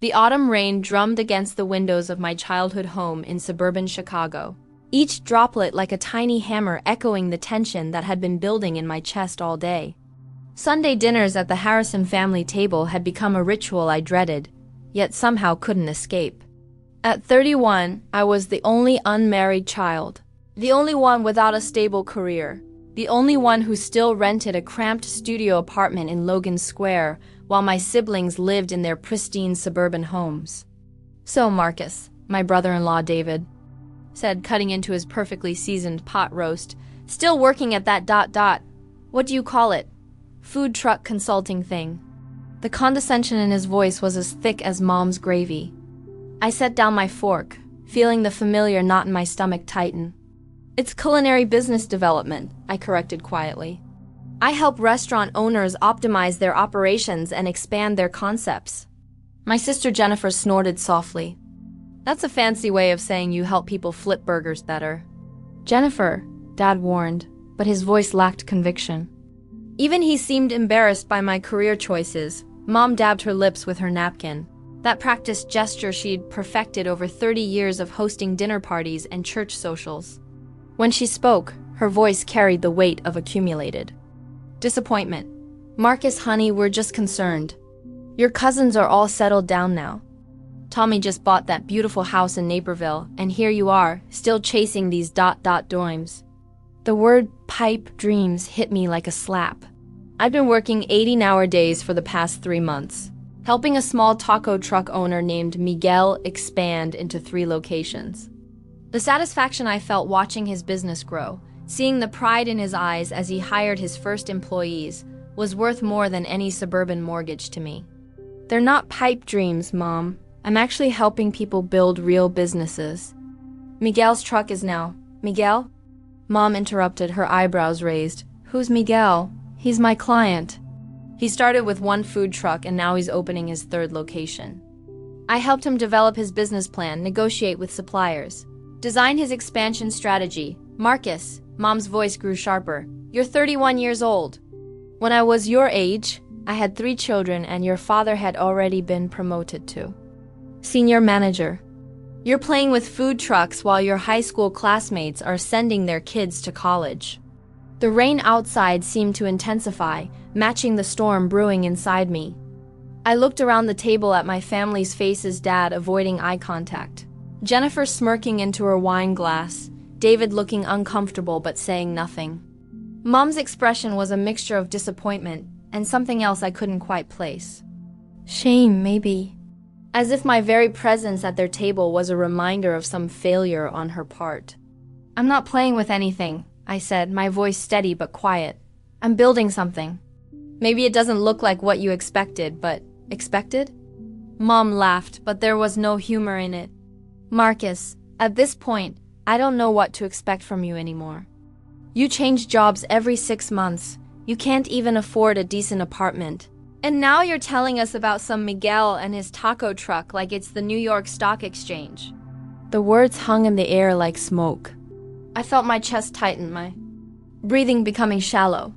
The autumn rain drummed against the windows of my childhood home in suburban Chicago, each droplet like a tiny hammer echoing the tension that had been building in my chest all day. Sunday dinners at the Harrison family table had become a ritual I dreaded, yet somehow couldn't escape. At 31, I was the only unmarried child, the only one without a stable career, the only one who still rented a cramped studio apartment in Logan Square while my siblings lived in their pristine suburban homes. "So, Marcus," my brother-in-law David said, cutting into his perfectly seasoned pot roast, "still working at that what do you call it? Food truck consulting thing." The condescension in his voice was as thick as Mom's gravy. I set down my fork, feeling the familiar knot in my stomach tighten. "It's culinary business development," I corrected quietly. "I help restaurant owners optimize their operations and expand their concepts." My sister Jennifer snorted softly. "That's a fancy way of saying you help people flip burgers better." "Jennifer," Dad warned, but his voice lacked conviction. Even he seemed embarrassed by my career choices. Mom dabbed her lips with her napkin, that practiced gesture she'd perfected over 30 years of hosting dinner parties and church socials. When she spoke, her voice carried the weight of accumulated disappointment. "Marcus, honey, we're just concerned. Your cousins are all settled down now. Tommy just bought that beautiful house in Naperville, and here you are, still chasing these doims." The word pipe dreams hit me like a slap. I'd been working 80-hour days for the past 3 months, helping a small taco truck owner named Miguel expand into 3 locations. The satisfaction I felt watching his business grow, seeing the pride in his eyes as he hired his first employees, was worth more than any suburban mortgage to me. "They're not pipe dreams, Mom. I'm actually helping people build real businesses. Miguel's truck is now..." "Miguel?" Mom interrupted, her eyebrows raised. "Who's Miguel? He's my client. He started with 1 food truck and now he's opening his 3rd location. I helped him develop his business plan, negotiate with suppliers, design his expansion strategy." "Marcus," Mom's voice grew sharper, "you're 31 years old. When I was your age, I had 3 children and your father had already been promoted to senior manager. You're playing with food trucks while your high school classmates are sending their kids to college." The rain outside seemed to intensify, matching the storm brewing inside me. I looked around the table at my family's faces, Dad avoiding eye contact, Jennifer smirking into her wine glass, David looking uncomfortable but saying nothing. Mom's expression was a mixture of disappointment and something else I couldn't quite place. Shame, maybe. As if my very presence at their table was a reminder of some failure on her part. "I'm not playing with anything," I said, my voice steady but quiet. "I'm building something. Maybe it doesn't look like what you expected, but..." "Expected?" Mom laughed, but there was no humor in it. "Marcus, at this point, I don't know what to expect from you anymore. You change jobs every 6 months. You can't even afford a decent apartment. And now you're telling us about some Miguel and his taco truck like it's the New York Stock Exchange." The words hung in the air like smoke. I felt my chest tighten, my breathing becoming shallow.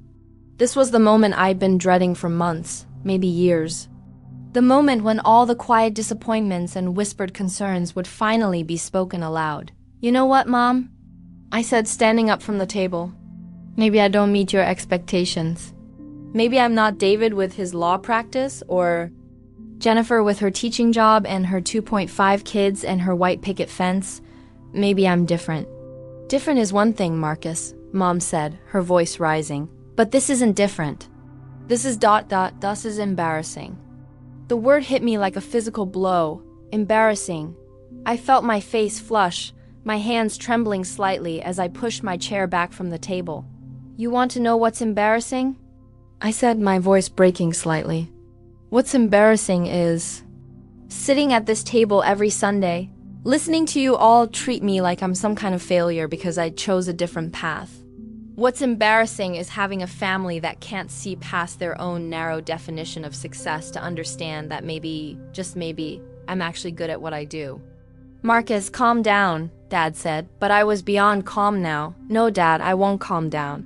This was the moment I'd been dreading for months, maybe years. The moment when all the quiet disappointments and whispered concerns would finally be spoken aloud. "You know what, Mom?" I said, standing up from the table. "Maybe I don't meet your expectations. Maybe I'm not David with his law practice, or Jennifer with her teaching job and her 2.5 kids and her white picket fence. Maybe I'm different." "Different is one thing, Marcus," Mom said, her voice rising. "But this isn't different. This is this is embarrassing." The word hit me like a physical blow. Embarrassing. I felt my face flush, my hands trembling slightly as I pushed my chair back from the table. "You want to know what's embarrassing?" I said, my voice breaking slightly. "What's embarrassing is sitting at this table every Sunday, listening to you all treat me like I'm some kind of failure because I chose a different path. What's embarrassing is having a family that can't see past their own narrow definition of success to understand that maybe, just maybe, I'm actually good at what I do." "Marcus, calm down," Dad said, but I was beyond calm now. "No, Dad, I won't calm down.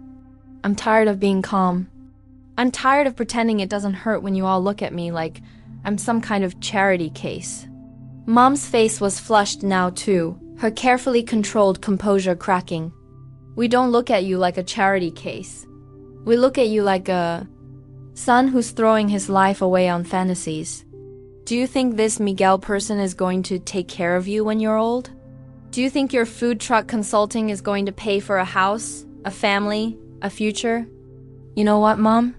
I'm tired of being calm. I'm tired of pretending it doesn't hurt when you all look at me like I'm some kind of charity case. Mom's face was flushed now too, her carefully controlled composure cracking. We don't look at you like a charity case. We look at you like a son who's throwing his life away on fantasies. Do you think this Miguel person is going to take care of you when you're old? Do you think your food truck consulting is going to pay for a house, a family, a future? You know what, Mom?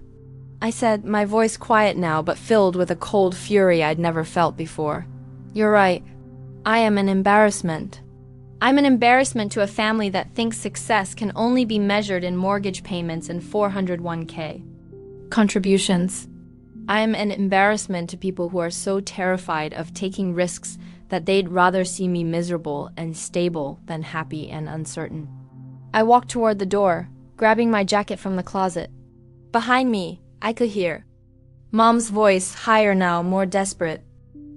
I said, my voice quiet now but filled with a cold fury I'd never felt before. You're right. I am an embarrassment. I'm an embarrassment to a family that thinks success can only be measured in mortgage payments and 401k contributions. I am an embarrassment to people who are so terrified of taking risks that they'd rather see me miserable and stable than happy and uncertain. I walked toward the door, grabbing my jacket from the closet. Behind me, I could hear Mom's voice, higher now, more desperate.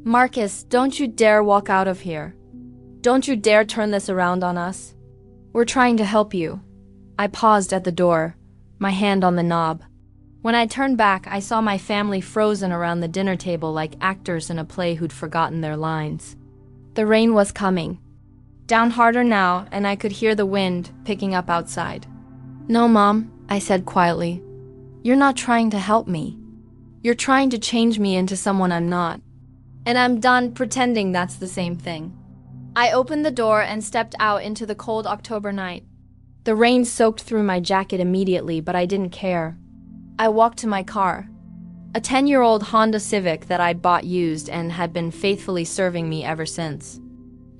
Marcus, don't you dare walk out of here. Don't you dare turn this around on us. We're trying to help you. I paused at the door, my hand on the knob. When I turned back, I saw my family frozen around the dinner table like actors in a play who'd forgotten their lines. The rain was coming. Down harder now, and I could hear the wind picking up outside. No, Mom, I said quietly. You're not trying to help me. You're trying to change me into someone I'm not. And I'm done pretending that's the same thing. I opened the door and stepped out into the cold October night. The rain soaked through my jacket immediately, but I didn't care. I walked to my car, a 10-year-old Honda Civic that I'd bought used and had been faithfully serving me ever since.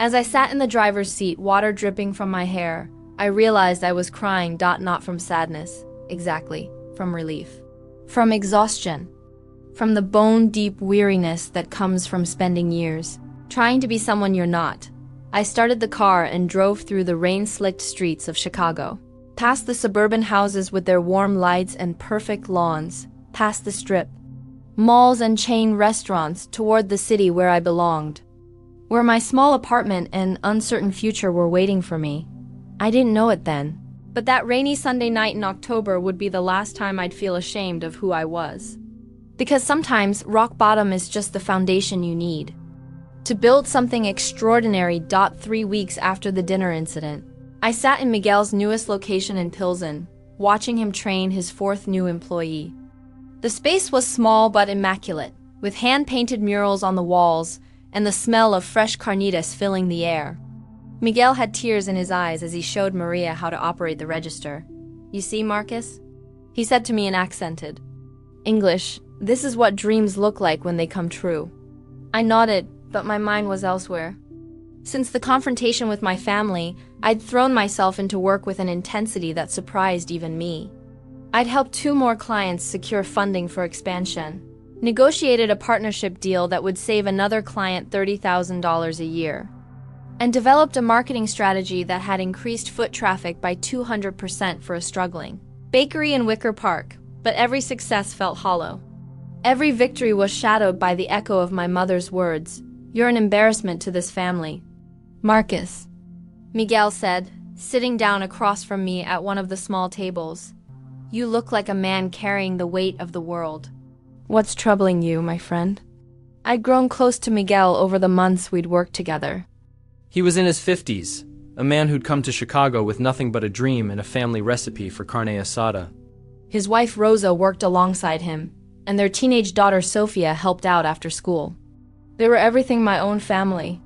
As I sat in the driver's seat, water dripping from my hair, I realized I was crying not from sadness, exactly, from relief. From exhaustion. From the bone-deep weariness that comes from spending years trying to be someone you're not. I started the car and drove through the rain-slicked streets of Chicago. Past the suburban houses with their warm lights and perfect lawns, past the Strip, malls and chain restaurants toward the city where I belonged, where my small apartment and uncertain future were waiting for me. I didn't know it then, but that rainy Sunday night in October would be the last time I'd feel ashamed of who I was. Because sometimes rock bottom is just the foundation you need to build something extraordinary. 3 weeks after the dinner incident, I sat in Miguel's newest location in Pilsen, watching him train his 4th new employee. The space was small but immaculate, with hand-painted murals on the walls and the smell of fresh carnitas filling the air. Miguel had tears in his eyes as he showed Maria how to operate the register. You see, Marcus? He said to me in accented English, this is what dreams look like when they come true. I nodded, but my mind was elsewhere. Since the confrontation with my family, I'd thrown myself into work with an intensity that surprised even me. I'd helped 2 more clients secure funding for expansion, negotiated a partnership deal that would save another client $30,000 a year, and developed a marketing strategy that had increased foot traffic by 200% for a struggling bakery in Wicker Park, but every success felt hollow. Every victory was shadowed by the echo of my mother's words, "You're an embarrassment to this family." Marcus, Miguel said, sitting down across from me at one of the small tables. You look like a man carrying the weight of the world. What's troubling you, my friend? I'd grown close to Miguel over the months we'd worked together. He was in his 50s, a man who'd come to Chicago with nothing but a dream and a family recipe for carne asada. His wife Rosa worked alongside him, and their teenage daughter Sophia helped out after school. They were everything my own family.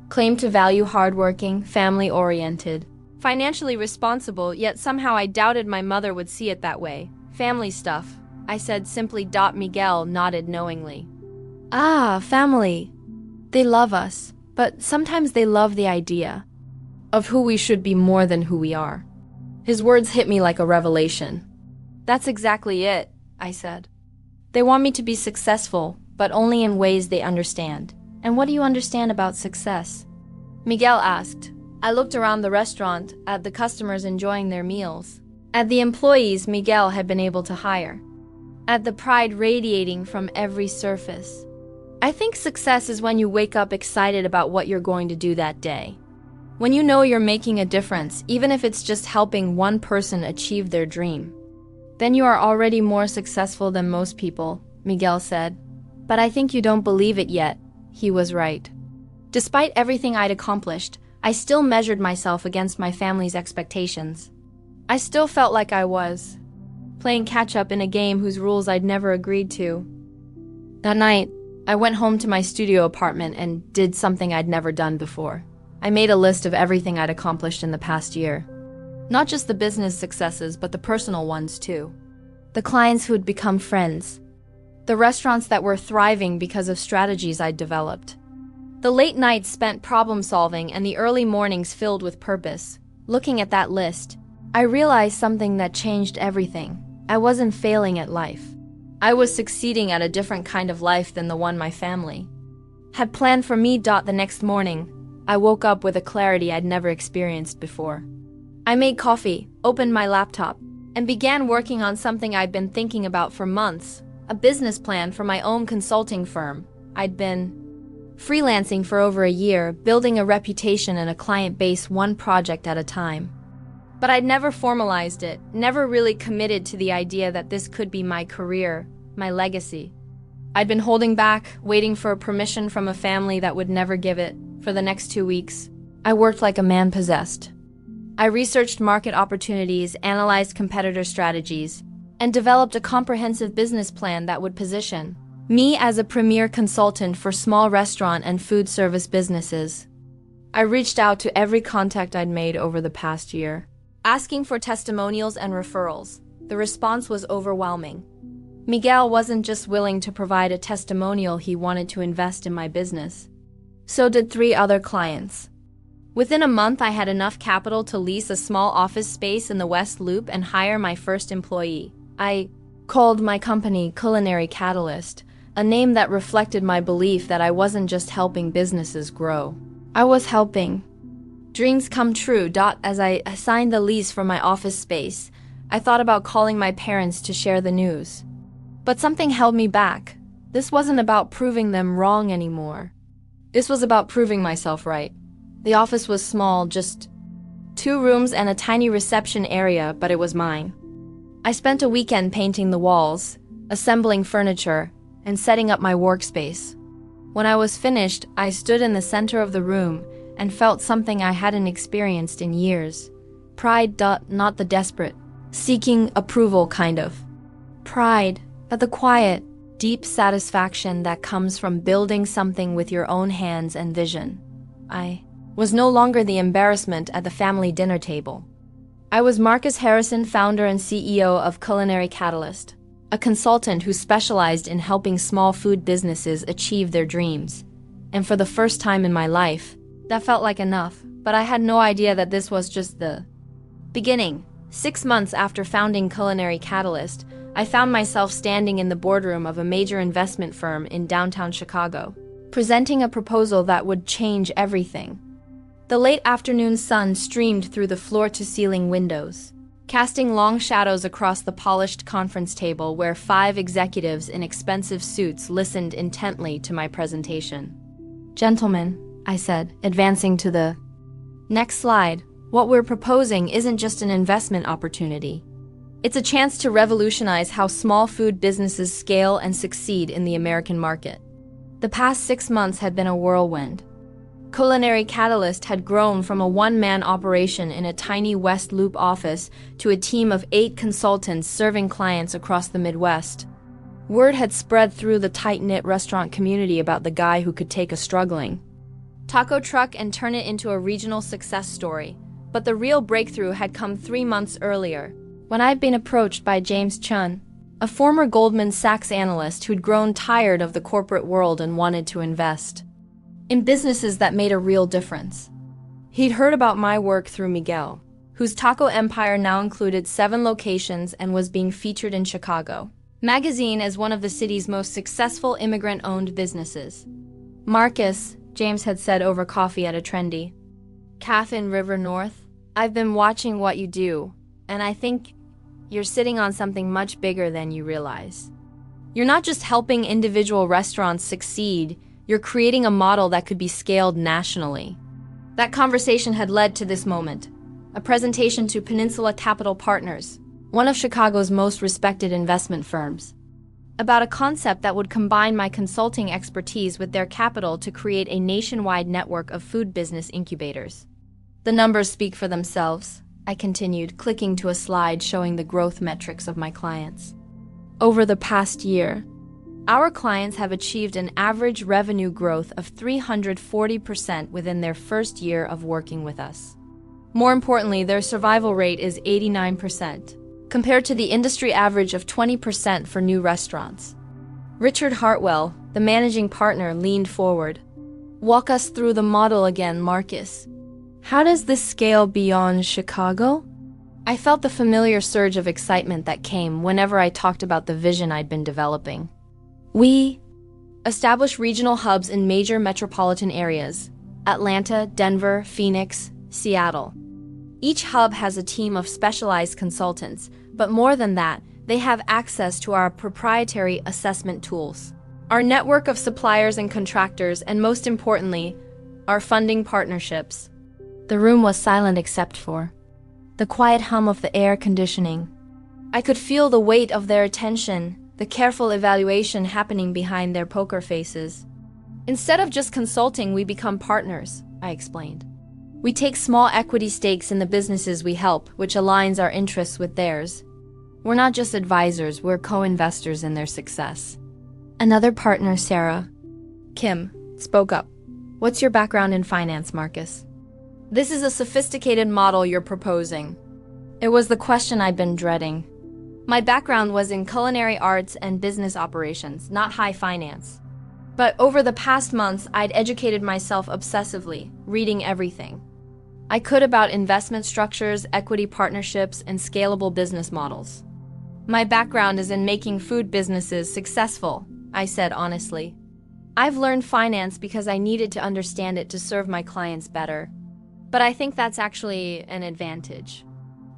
Claimed to value hardworking, family-oriented, financially responsible, yet somehow I doubted my mother would see it that way. Family stuff, I said simply. Miguel nodded knowingly. Ah, family. They love us, but sometimes they love the idea of who we should be more than who we are. His words hit me like a revelation. That's exactly it, I said. They want me to be successful, but only in ways they understand. And what do you understand about success? Miguel asked. I looked around the restaurant, at the customers enjoying their meals, at the employees Miguel had been able to hire, at the pride radiating from every surface. I think success is when you wake up excited about what you're going to do that day. When you know you're making a difference, even if it's just helping one person achieve their dream. Then you are already more successful than most people, Miguel said. But I think you don't believe it yet. He was right. Despite everything I'd accomplished, I still measured myself against my family's expectations. I still felt like I was playing catch-up in a game whose rules I'd never agreed to. That night, I went home to my studio apartment and did something I'd never done before. I made a list of everything I'd accomplished in the past year. Not just the business successes, but the personal ones too. The clients who'd become friends. The restaurants that were thriving because of strategies I'd developed. The late nights spent problem solving and the early mornings filled with purpose. Looking at that list, I realized something that changed everything. I wasn't failing at life. I was succeeding at a different kind of life than the one my family had planned for me. The next morning, I woke up with a clarity I'd never experienced before. I made coffee, opened my laptop, and began working on something I'd been thinking about for months, a business plan for my own consulting firm. I'd been freelancing for over a year, building a reputation and a client base one project at a time. But I'd never formalized it, never really committed to the idea that this could be my career, my legacy. I'd been holding back, waiting for permission from a family that would never give it. For the next 2 weeks, I worked like a man possessed. I researched market opportunities, analyzed competitor strategies, and developed a comprehensive business plan that would position me as a premier consultant for small restaurant and food service businesses. I reached out to every contact I'd made over the past year, asking for testimonials and referrals. The response was overwhelming. Miguel wasn't just willing to provide a testimonial, he wanted to invest in my business. So did 3 other clients. Within a month, I had enough capital to lease a small office space in the West Loop and hire my first employee. I called my company Culinary Catalyst, a name that reflected my belief that I wasn't just helping businesses grow. I was helping dreams come true. As I signed the lease for my office space, I thought about calling my parents to share the news. But something held me back. This wasn't about proving them wrong anymore. This was about proving myself right. The office was small, just 2 rooms and a tiny reception area, but it was mine. I spent a weekend painting the walls, assembling furniture, and setting up my workspace. When I was finished, I stood in the center of the room and felt something I hadn't experienced in years. Pride. Not the desperate, seeking approval kind of pride, but the quiet, deep satisfaction that comes from building something with your own hands and vision. I was no longer the embarrassment at the family dinner table. I was Marcus Harrison, founder and CEO of Culinary Catalyst, a consultant who specialized in helping small food businesses achieve their dreams. And for the first time in my life, that felt like enough, but I had no idea that this was just the beginning. 6 months after founding Culinary Catalyst, I found myself standing in the boardroom of a major investment firm in downtown Chicago, presenting a proposal that would change everything. The late afternoon sun streamed through the floor-to-ceiling windows, casting long shadows across the polished conference table where 5 executives in expensive suits listened intently to my presentation. "Gentlemen," I said, advancing to the next slide, "what we're proposing isn't just an investment opportunity. It's a chance to revolutionize how small food businesses scale and succeed in the American market." The past 6 months had been a whirlwind. Culinary Catalyst had grown from a one-man operation in a tiny West Loop office to a team of 8 consultants serving clients across the Midwest. Word had spread through the tight-knit restaurant community about the guy who could take a struggling taco truck and turn it into a regional success story. But the real breakthrough had come 3 months earlier, when I'd been approached by James Chun, a former Goldman Sachs analyst who'd grown tired of the corporate world and wanted to invest in businesses that made a real difference. He'd heard about my work through Miguel, whose taco empire now included 7 locations and was being featured in Chicago Magazine as one of the city's most successful immigrant-owned businesses. "Marcus," James had said over coffee at a trendy cafe in River North, "I've been watching what you do, and I think you're sitting on something much bigger than you realize. You're not just helping individual restaurants succeed, you're creating a model that could be scaled nationally." That conversation had led to this moment, a presentation to Peninsula Capital Partners, one of Chicago's most respected investment firms. about a concept that would combine my consulting expertise with their capital to create a nationwide network of food business incubators. The numbers speak for themselves, I continued, clicking to a slide showing the growth metrics of my clients. Over the past year, our clients have achieved an average revenue growth of 340% within their first year of working with us. More importantly, their survival rate is 89%, compared to the industry average of 20% for new restaurants. Richard Hartwell, the managing partner, leaned forward. Walk us through the model again, Marcus. How does this scale beyond Chicago? I felt the familiar surge of excitement that came whenever I talked about the vision I'd been developing. We establish regional hubs in major metropolitan areas: Atlanta, Denver, Phoenix, Seattle. Each hub has a team of specialized consultants, but more than that, they have access to our proprietary assessment tools, our network of suppliers and contractors, and most importantly, our funding partnerships. The room was silent except for the quiet hum of the air conditioning. I could feel the weight of their attention, the careful evaluation happening behind their poker faces. Instead of just consulting, we become partners, I explained. We take small equity stakes in the businesses we help, which aligns our interests with theirs. We're not just advisors, we're co-investors in their success. Another partner, Sarah, Kim, spoke up. What's your background in finance, Marcus? This is a sophisticated model you're proposing. It was the question I'd been dreading. My background was in culinary arts and business operations, not high finance. But over the past months, I'd educated myself obsessively, reading everything I could about investment structures, equity partnerships, and scalable business models. My background is in making food businesses successful, I said honestly. I've learned finance because I needed to understand it to serve my clients better. But I think that's actually an advantage.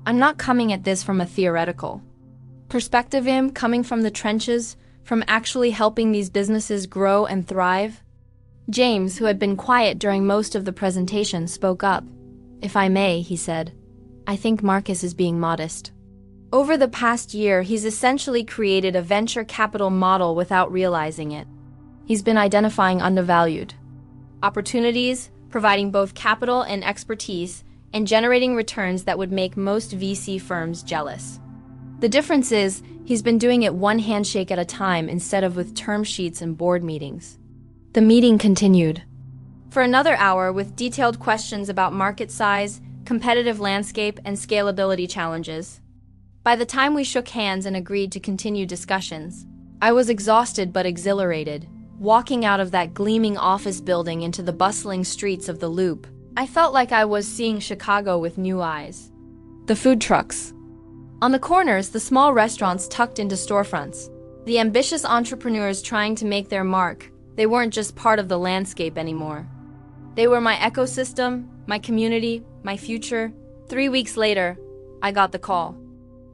I'm not coming at this from a theoretical perspective. I'm coming from the trenches, from actually helping these businesses grow and thrive. James, who had been quiet during most of the presentation, spoke up. If I may, he said, I think Marcus is being modest. Over the past year, he's essentially created a venture capital model without realizing it. He's been identifying undervalued opportunities, providing both capital and expertise, and generating returns that would make most VC firms jealous. The difference is, he's been doing it one handshake at a time instead of with term sheets and board meetings. The meeting continued for another hour with detailed questions about market size, competitive landscape, and scalability challenges. By the time we shook hands and agreed to continue discussions, I was exhausted but exhilarated. Walking out of that gleaming office building into the bustling streets of the Loop, I felt like I was seeing Chicago with new eyes. The food trucks. On the corners, the small restaurants tucked into storefronts. The ambitious entrepreneurs trying to make their mark. They weren't just part of the landscape anymore. They were my ecosystem, my community, my future. 3 weeks later, I got the call.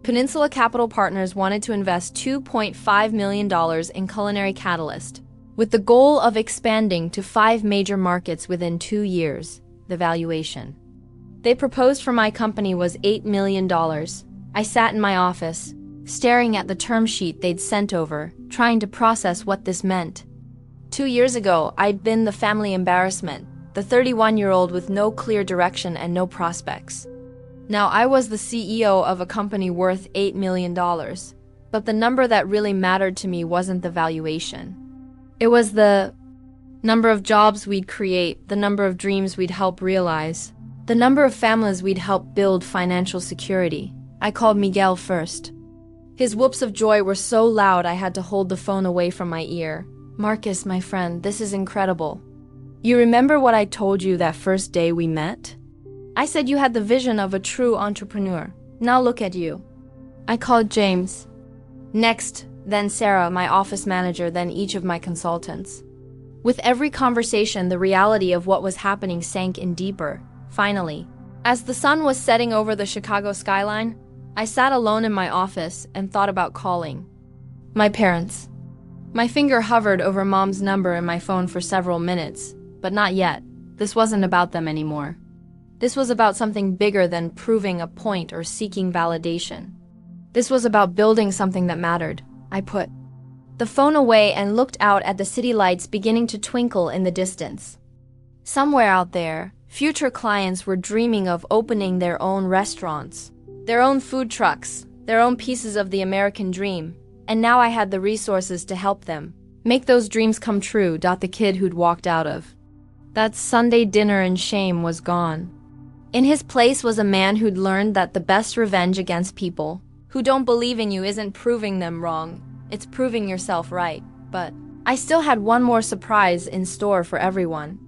Peninsula Capital Partners wanted to invest $2.5 million in Culinary Catalyst, with the goal of expanding to 5 major markets within 2 years. The valuation they proposed for my company was $8 million. I sat in my office, staring at the term sheet they'd sent over, trying to process what this meant. 2 years ago, I'd been the family embarrassment, the 31-year-old with no clear direction and no prospects. Now I was the CEO of a company worth $8 million, but the number that really mattered to me wasn't the valuation. It was the number of jobs we'd create, the number of dreams we'd help realize, the number of families we'd help build financial security. I called Miguel first. His whoops of joy were so loud I had to hold the phone away from my ear. Marcus, my friend, this is incredible. You remember what I told you that first day we met? I said you had the vision of a true entrepreneur. Now look at you. I called James. Next, then Sarah, my office manager, then each of my consultants. With every conversation, the reality of what was happening sank in deeper. Finally, as the sun was setting over the Chicago skyline, I sat alone in my office and thought about calling my parents. My finger hovered over Mom's number in my phone for several minutes, but not yet. This wasn't about them anymore. This was about something bigger than proving a point or seeking validation. This was about building something that mattered. I put the phone away and looked out at the city lights beginning to twinkle in the distance. Somewhere out there, future clients were dreaming of opening their own restaurants, their own food trucks, their own pieces of the American dream, and now I had the resources to help them make those dreams come true. The kid who'd walked out of that Sunday dinner in shame was gone. In his place was a man who'd learned that the best revenge against people who don't believe in you isn't proving them wrong, it's proving yourself right. But I still had one more surprise in store for everyone,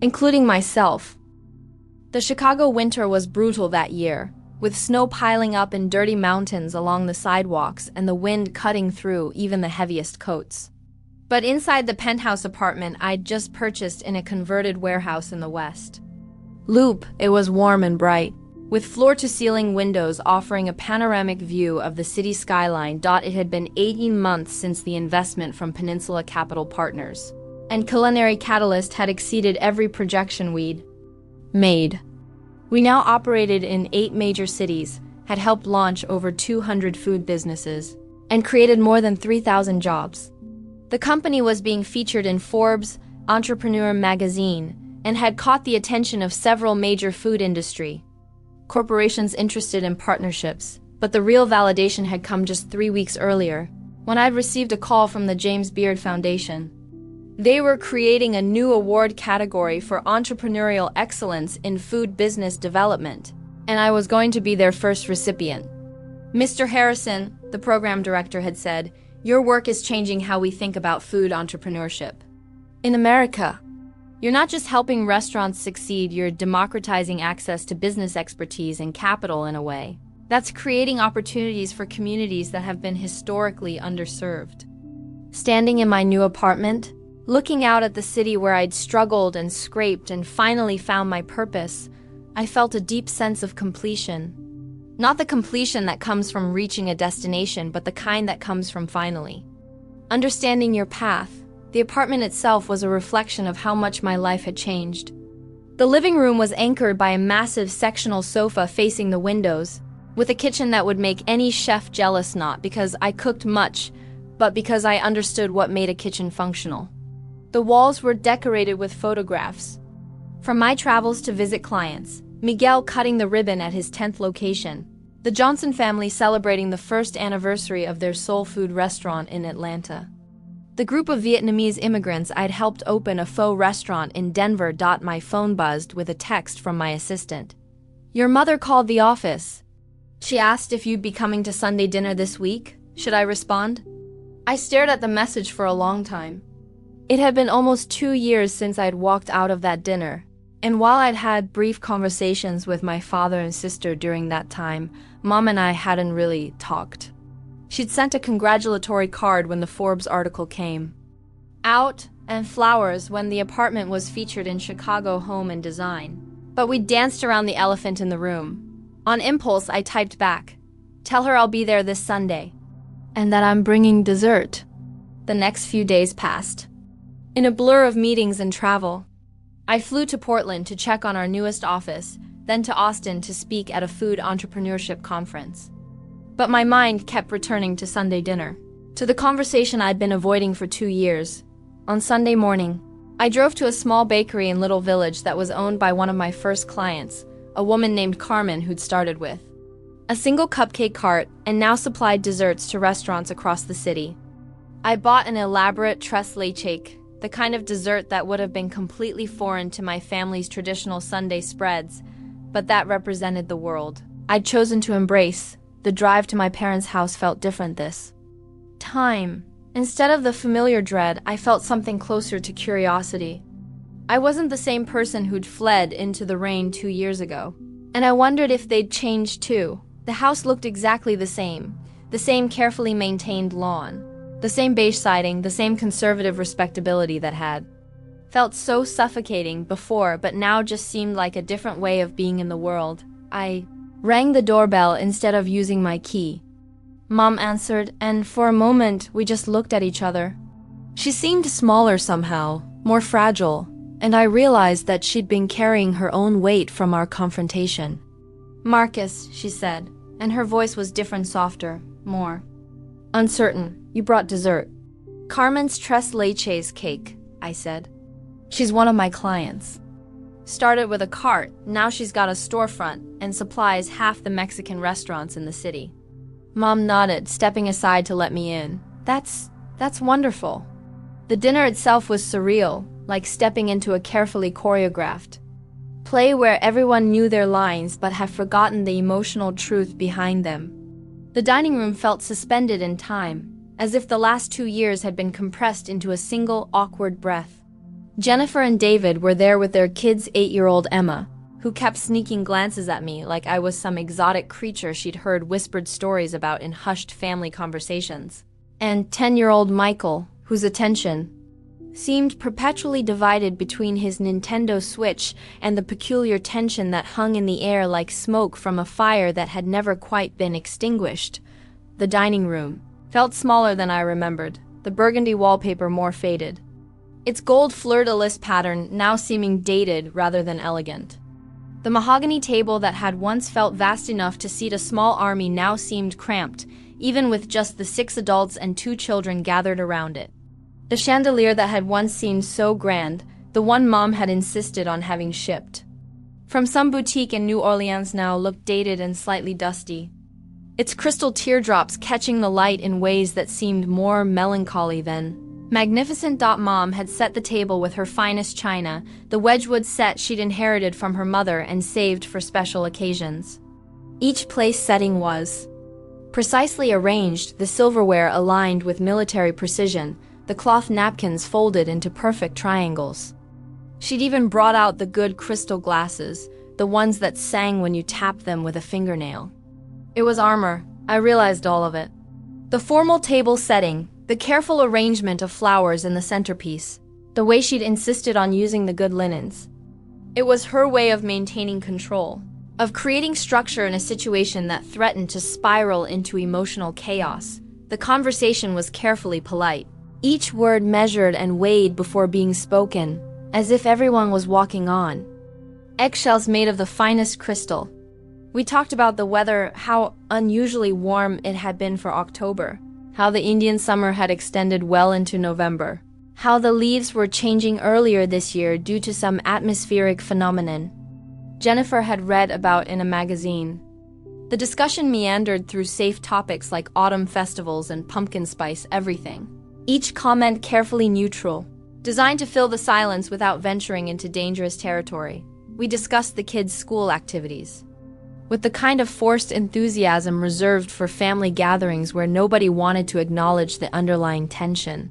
including myself. The Chicago winter was brutal that year, with snow piling up in dirty mountains along the sidewalks and the wind cutting through even the heaviest coats. But inside the penthouse apartment I'd just purchased in a converted warehouse in the West Loop, it was warm and bright, with floor-to-ceiling windows offering a panoramic view of the city skyline. It had been 18 months since the investment from Peninsula Capital Partners, and Culinary Catalyst had exceeded every projection we'd made. We now operated in 8 major cities, had helped launch over 200 food businesses, and created more than 3,000 jobs. The company was being featured in Forbes' Entrepreneur magazine and had caught the attention of several major food industry corporations interested in partnerships. But the real validation had come just 3 weeks earlier, when I'd received a call from the James Beard Foundation. They were creating a new award category for entrepreneurial excellence in food business development, and I was going to be their first recipient. "Mr. Harrison," the program director had said, "your work is changing how we think about food entrepreneurship in America. You're not just helping restaurants succeed, you're democratizing access to business expertise and capital in a way that's creating opportunities for communities that have been historically underserved." Standing in my new apartment, looking out at the city where I'd struggled and scraped and finally found my purpose, I felt a deep sense of completion. Not the completion that comes from reaching a destination, but the kind that comes from finally understanding your path. The apartment itself was a reflection of how much my life had changed. The living room was anchored by a massive sectional sofa facing the windows, with a kitchen that would make any chef jealous, not because I cooked much, but because I understood what made a kitchen functional. The walls were decorated with photographs from my travels to visit clients, Miguel cutting the ribbon at his 10th location, the Johnson family celebrating the first anniversary of their soul food restaurant in Atlanta, the group of Vietnamese immigrants I'd helped open a faux restaurant in Denver. My phone buzzed with a text from my assistant. "Your mother called the office. She asked if you'd be coming to Sunday dinner this week. Should I respond?" I stared at the message for a long time. It had been almost 2 years since I'd walked out of that dinner, and while I'd had brief conversations with my father and sister during that time, Mom and I hadn't really talked. She'd sent a congratulatory card when the Forbes article came out, and flowers when the apartment was featured in Chicago Home and Design. But we danced around the elephant in the room. On impulse, I typed back, "Tell her I'll be there this Sunday, and that I'm bringing dessert." The next few days passed in a blur of meetings and travel. I flew to Portland to check on our newest office, then to Austin to speak at a food entrepreneurship conference. But my mind kept returning to Sunday dinner, to the conversation I'd been avoiding for 2 years. On Sunday morning, I drove to a small bakery in Little Village that was owned by one of my first clients, a woman named Carmen who'd started with a single cupcake cart and now supplied desserts to restaurants across the city. I bought an elaborate tres leches, the kind of dessert that would have been completely foreign to my family's traditional Sunday spreads, but that represented the world I'd chosen to embrace. The drive to my parents' house felt different this time. Instead of the familiar dread, I felt something closer to curiosity. I wasn't the same person who'd fled into the rain 2 years ago, and I wondered if they'd changed too. The house looked exactly the same carefully maintained lawn, the same beige siding, the same conservative respectability that had felt so suffocating before, but now just seemed like a different way of being in the world. I rang the doorbell instead of using my key. Mom answered, and for a moment we just looked at each other. She seemed smaller somehow, more fragile, and I realized that she'd been carrying her own weight from our confrontation. "Marcus," she said, and her voice was different, softer, more uncertain. "You brought dessert." Carmen's tres leches cake, I said. She's one of my clients. Started with a cart, now she's got a storefront and supplies half the Mexican restaurants in the city. Mom nodded, stepping aside to let me in. That's wonderful. The dinner itself was surreal, like stepping into a carefully choreographed play where everyone knew their lines but had forgotten the emotional truth behind them. The dining room felt suspended in time, as if the last 2 years had been compressed into a single awkward breath. Jennifer and David were there with their kid's 8-year-old Emma, who kept sneaking glances at me like I was some exotic creature she'd heard whispered stories about in hushed family conversations. And 10-year-old Michael, whose attention seemed perpetually divided between his Nintendo Switch and the peculiar tension that hung in the air like smoke from a fire that had never quite been extinguished. The dining room felt smaller than I remembered, the burgundy wallpaper more faded, its gold fleur-de-lis pattern now seeming dated rather than elegant. The mahogany table that had once felt vast enough to seat a small army now seemed cramped, even with just the 6 adults and 2 children gathered around it. The chandelier that had once seemed so grand, the one Mom had insisted on having shipped from some boutique in New Orleans, now looked dated and slightly dusty, its crystal teardrops catching the light in ways that seemed more melancholy than magnificent. Mom had set the table with her finest china, the Wedgwood set she'd inherited from her mother and saved for special occasions. Each place setting was precisely arranged, the silverware aligned with military precision, the cloth napkins folded into perfect triangles. She'd even brought out the good crystal glasses, the ones that sang when you tapped them with a fingernail. It was armor. I realized all of it. The formal table setting, the careful arrangement of flowers in the centerpiece, the way she'd insisted on using the good linens. It was her way of maintaining control, of creating structure in a situation that threatened to spiral into emotional chaos. The conversation was carefully polite, each word measured and weighed before being spoken, as if everyone was walking on eggshells made of the finest crystal. We talked about the weather, how unusually warm it had been for October, how the Indian summer had extended well into November, how the leaves were changing earlier this year due to some atmospheric phenomenon Jennifer had read about in a magazine. The discussion meandered through safe topics like autumn festivals and pumpkin spice everything, each comment carefully neutral, designed to fill the silence without venturing into dangerous territory. We discussed the kids' school activities with the kind of forced enthusiasm reserved for family gatherings where nobody wanted to acknowledge the underlying tension.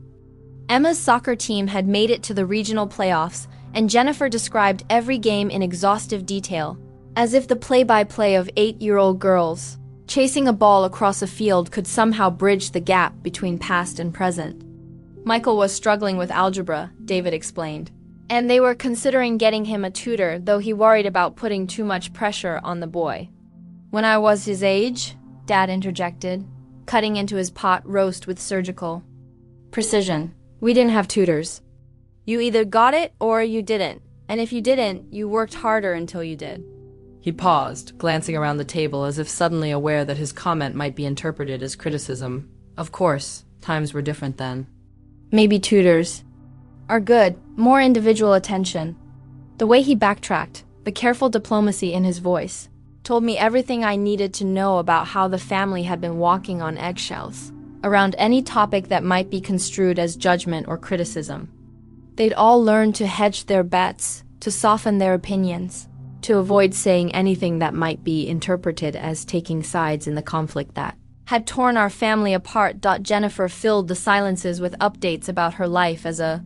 Emma's soccer team had made it to the regional playoffs, and Jennifer described every game in exhaustive detail, as if the play-by-play of 8-year-old girls chasing a ball across a field could somehow bridge the gap between past and present. Michael was struggling with algebra, David explained, and they were considering getting him a tutor, though he worried about putting too much pressure on the boy. When I was his age, Dad interjected, cutting into his pot roast with surgical precision. We didn't have tutors. You either got it or you didn't, and if you didn't, you worked harder until you did. He paused, glancing around the table as if suddenly aware that his comment might be interpreted as criticism. Of course, times were different then. Maybe tutors are good, more individual attention. The way he backtracked, the careful diplomacy in his voice, told me everything I needed to know about how the family had been walking on eggshells around any topic that might be construed as judgment or criticism. They'd all learned to hedge their bets, to soften their opinions, to avoid saying anything that might be interpreted as taking sides in the conflict that had torn our family apart. Jennifer filled the silences with updates about her life as a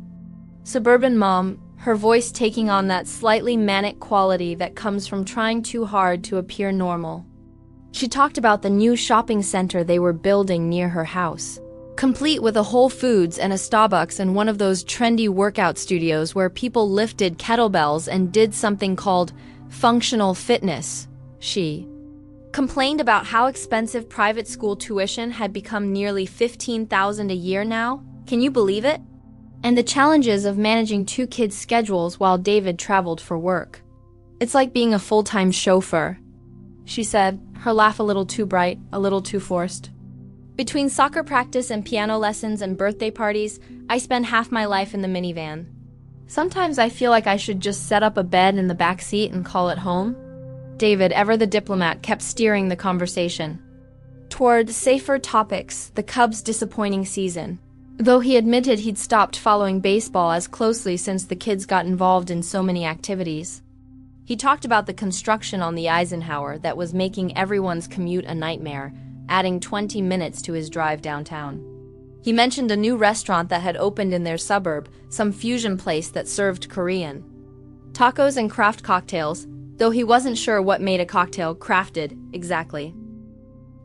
suburban mom, her voice taking on that slightly manic quality that comes from trying too hard to appear normal. She talked about the new shopping center they were building near her house, complete with a Whole Foods and a Starbucks and one of those trendy workout studios where people lifted kettlebells and did something called functional fitness. She complained about how expensive private school tuition had become nearly $15,000 a year now. Can you believe it? And the challenges of managing 2 kids' schedules while David traveled for work. It's like being a full-time chauffeur, she said, her laugh a little too bright, a little too forced. Between soccer practice and piano lessons and birthday parties, I spend half my life in the minivan. Sometimes I feel like I should just set up a bed in the back seat and call it home. David, ever the diplomat, kept steering the conversation toward safer topics, the Cubs' disappointing season. Though he admitted he'd stopped following baseball as closely since the kids got involved in so many activities. He talked about the construction on the Eisenhower that was making everyone's commute a nightmare, adding 20 minutes to his drive downtown. He mentioned a new restaurant that had opened in their suburb, some fusion place that served Korean tacos and craft cocktails, though he wasn't sure what made a cocktail crafted exactly.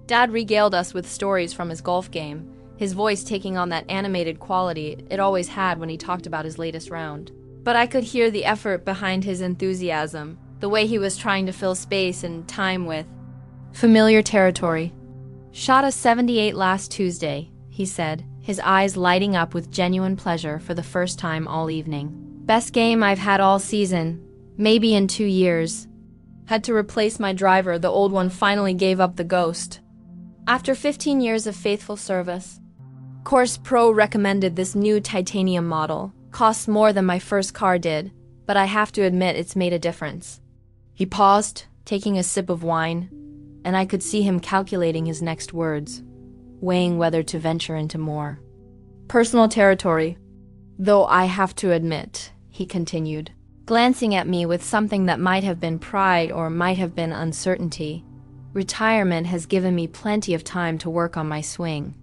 Dad regaled us with stories from his golf game, his voice taking on that animated quality it always had when he talked about his latest round. But I could hear the effort behind his enthusiasm, the way he was trying to fill space and time with familiar territory. Shot a 78 last Tuesday, he said, his eyes lighting up with genuine pleasure for the first time all evening. Best game I've had all season, maybe in 2 years. Had to replace my driver, the old one finally gave up the ghost. After 15 years of faithful service. Course Pro recommended this new titanium model. Costs more than my first car did, but I have to admit it's made a difference. He paused, taking a sip of wine, and I could see him calculating his next words, weighing whether to venture into more personal territory. Though I have to admit, he continued, glancing at me with something that might have been pride or might have been uncertainty, retirement has given me plenty of time to work on my swing.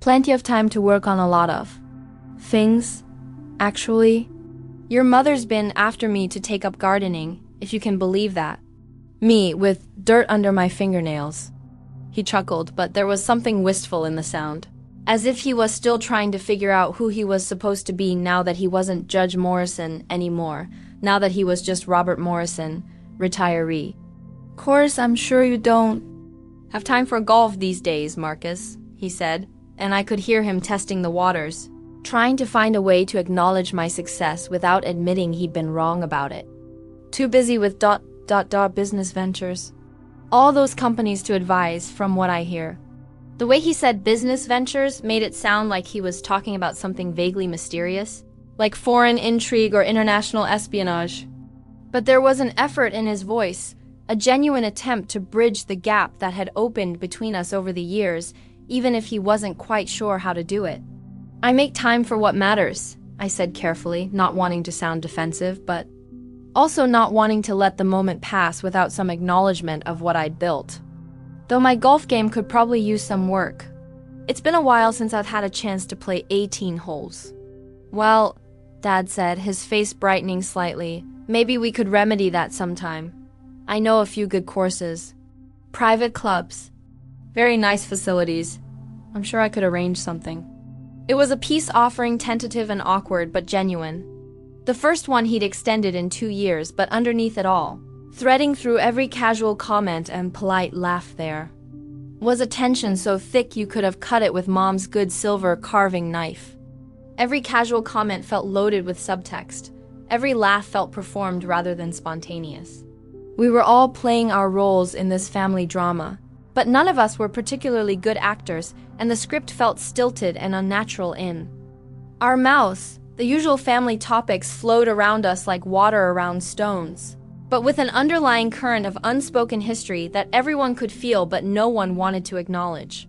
Plenty of time to work on a lot of things. Actually, your mother's been after me to take up gardening, if you can believe that. Me, with dirt under my fingernails. He chuckled, but there was something wistful in the sound, as if he was still trying to figure out who he was supposed to be now that he wasn't Judge Morrison anymore, now that he was just Robert Morrison, retiree. Course, I'm sure you don't have time for golf these days, Marcus, he said, and I could hear him testing the waters, trying to find a way to acknowledge my success without admitting he'd been wrong about it. Too busy with ... business ventures. All those companies to advise, from what I hear. The way he said business ventures made it sound like he was talking about something vaguely mysterious, like foreign intrigue or international espionage. But there was an effort in his voice, a genuine attempt to bridge the gap that had opened between us over the years, even if he wasn't quite sure how to do it. I make time for what matters, I said carefully, not wanting to sound defensive, but also not wanting to let the moment pass without some acknowledgement of what I'd built. Though my golf game could probably use some work. It's been a while since I've had a chance to play 18 holes. Well, Dad said, his face brightening slightly, maybe we could remedy that sometime. I know a few good courses. Private clubs. Very nice facilities. I'm sure I could arrange something. It was a peace offering, tentative and awkward, but genuine. The first one he'd extended in 2 years, but underneath it all, threading through every casual comment and polite laugh there, was a tension so thick you could have cut it with Mom's good silver carving knife. Every casual comment felt loaded with subtext. Every laugh felt performed rather than spontaneous. We were all playing our roles in this family drama, but none of us were particularly good actors, and the script felt stilted and unnatural in our mouths. The usual family topics flowed around us like water around stones, but with an underlying current of unspoken history that everyone could feel but no one wanted to acknowledge.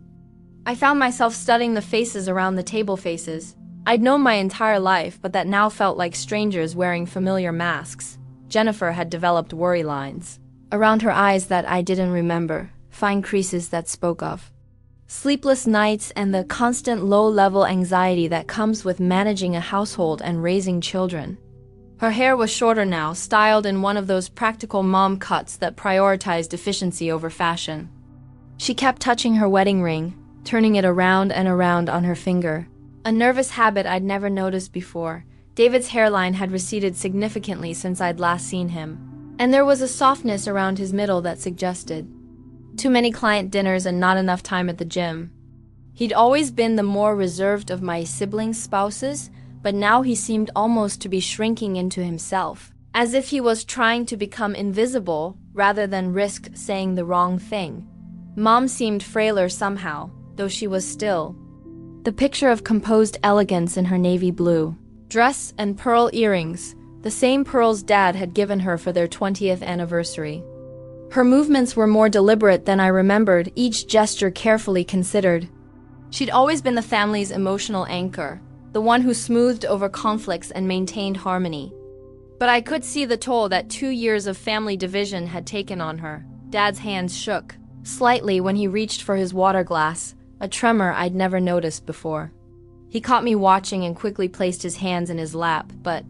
I found myself studying the faces around the table faces I'd known my entire life, but that now felt like strangers wearing familiar masks. Jennifer had developed worry lines around her eyes that I didn't remember, fine creases that spoke of sleepless nights and the constant low-level anxiety that comes with managing a household and raising children. Her hair was shorter now, styled in one of those practical mom cuts that prioritized efficiency over fashion. She kept touching her wedding ring, turning it around and around on her finger, a nervous habit I'd never noticed before. David's hairline had receded significantly since I'd last seen him, and there was a softness around his middle that suggested too many client dinners and not enough time at the gym. He'd always been the more reserved of my siblings' spouses, but now he seemed almost to be shrinking into himself, as if he was trying to become invisible rather than risk saying the wrong thing. Mom seemed frailer somehow, though she was still. The picture of composed elegance in her navy blue dress and pearl earrings, the same pearls Dad had given her for their 20th anniversary. Her movements were more deliberate than I remembered, each gesture carefully considered. She'd always been the family's emotional anchor, the one who smoothed over conflicts and maintained harmony. But I could see the toll that 2 years of family division had taken on her. Dad's hands shook slightly when he reached for his water glass, a tremor I'd never noticed before. He caught me watching and quickly placed his hands in his lap, but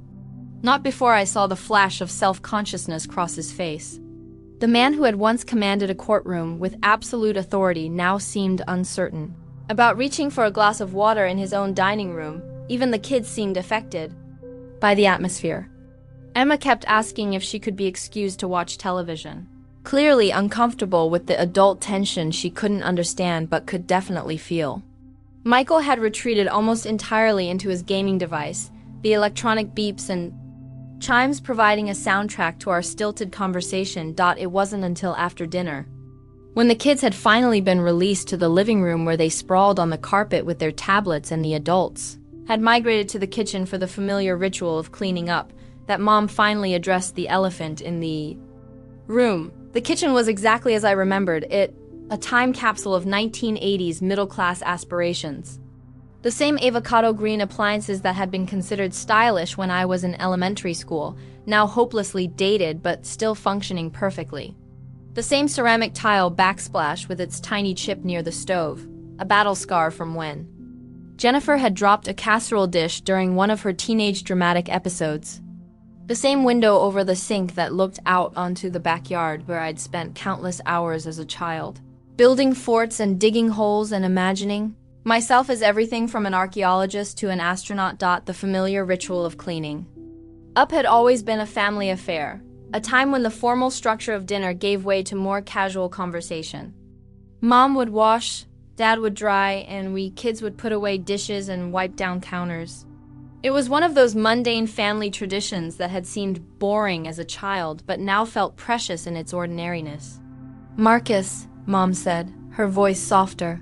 not before I saw the flash of self-consciousness cross his face. The man who had once commanded a courtroom with absolute authority now seemed uncertain. About reaching for a glass of water in his own dining room, even the kids seemed affected by the atmosphere. Emma kept asking if she could be excused to watch television, clearly uncomfortable with the adult tension she couldn't understand but could definitely feel. Michael had retreated almost entirely into his gaming device, the electronic beeps and chimes providing a soundtrack to our stilted conversation. It wasn't until after dinner, when the kids had finally been released to the living room where they sprawled on the carpet with their tablets and the adults had migrated to the kitchen for the familiar ritual of cleaning up, that Mom finally addressed the elephant in the room. The kitchen was exactly as I remembered it, a time capsule of 1980s middle-class aspirations. The same avocado green appliances that had been considered stylish when I was in elementary school, now hopelessly dated but still functioning perfectly. The same ceramic tile backsplash with its tiny chip near the stove, a battle scar from when Jennifer had dropped a casserole dish during one of her teenage dramatic episodes. The same window over the sink that looked out onto the backyard where I'd spent countless hours as a child, building forts and digging holes and imagining myself as everything from an archaeologist to an astronaut. The familiar ritual of cleaning up had always been a family affair, a time when the formal structure of dinner gave way to more casual conversation. Mom would wash, Dad would dry, and we kids would put away dishes and wipe down counters. It was one of those mundane family traditions that had seemed boring as a child, but now felt precious in its ordinariness. "Marcus," Mom said, her voice softer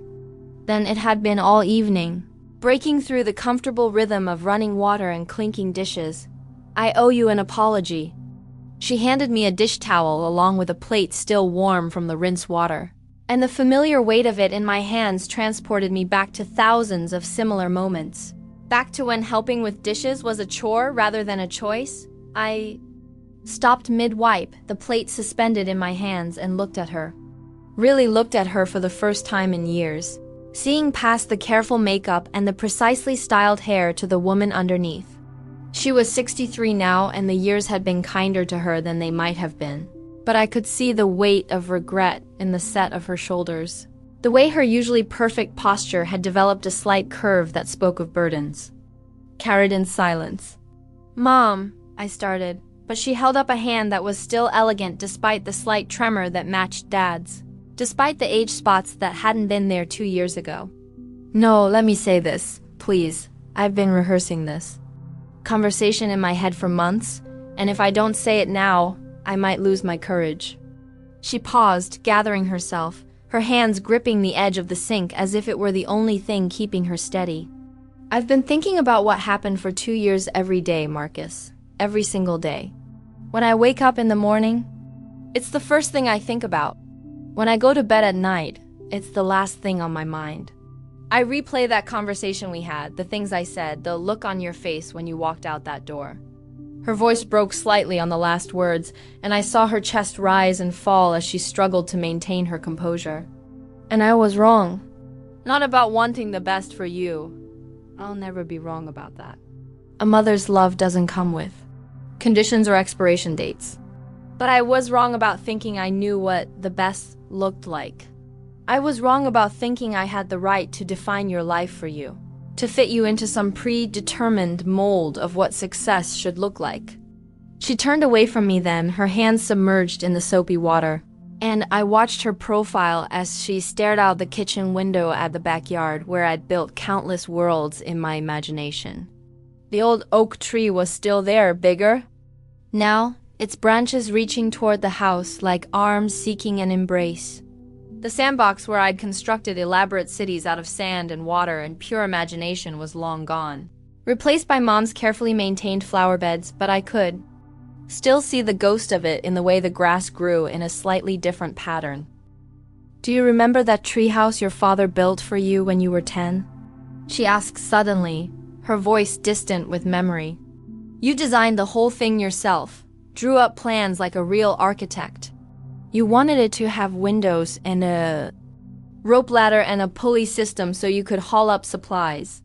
than it had been all evening, breaking through the comfortable rhythm of running water and clinking dishes. "I owe you an apology." She handed me a dish towel along with a plate still warm from the rinse water, and the familiar weight of it in my hands transported me back to thousands of similar moments. Back to when helping with dishes was a chore rather than a choice. I stopped mid-wipe, the plate suspended in my hands, and looked at her. Really looked at her for the first time in years, seeing past the careful makeup and the precisely styled hair to the woman underneath. She was 63 now, and the years had been kinder to her than they might have been. But I could see the weight of regret in the set of her shoulders. The way her usually perfect posture had developed a slight curve that spoke of burdens. Carried in silence. "Mom," I started, but she held up a hand that was still elegant despite the slight tremor that matched Dad's, despite the age spots that hadn't been there 2 years ago. "No, let me say this, please. I've been rehearsing this conversation in my head for months, and if I don't say it now, I might lose my courage." She paused, gathering herself, her hands gripping the edge of the sink as if it were the only thing keeping her steady. "I've been thinking about what happened for 2 years every day, Marcus. Every single day. When I wake up in the morning, it's the first thing I think about. When I go to bed at night, it's the last thing on my mind. I replay that conversation we had, the things I said, the look on your face when you walked out that door." Her voice broke slightly on the last words, and I saw her chest rise and fall as she struggled to maintain her composure. "And I was wrong. Not about wanting the best for you. I'll never be wrong about that. A mother's love doesn't come with conditions or expiration dates. But I was wrong about thinking I knew what the best looked like. I was wrong about thinking I had the right to define your life for you, to fit you into some predetermined mold of what success should look like." She turned away from me then, her hands submerged in the soapy water, and I watched her profile as she stared out the kitchen window at the backyard where I'd built countless worlds in my imagination. The old oak tree was still there, bigger now, its branches reaching toward the house like arms seeking an embrace. The sandbox where I'd constructed elaborate cities out of sand and water and pure imagination was long gone, replaced by Mom's carefully maintained flower beds, but I could still see the ghost of it in the way the grass grew in a slightly different pattern. "Do you remember that treehouse your father built for you when you were 10? She asked suddenly, her voice distant with memory. "You designed the whole thing yourself, drew up plans like a real architect. You wanted it to have windows and a rope ladder and a pulley system so you could haul up supplies.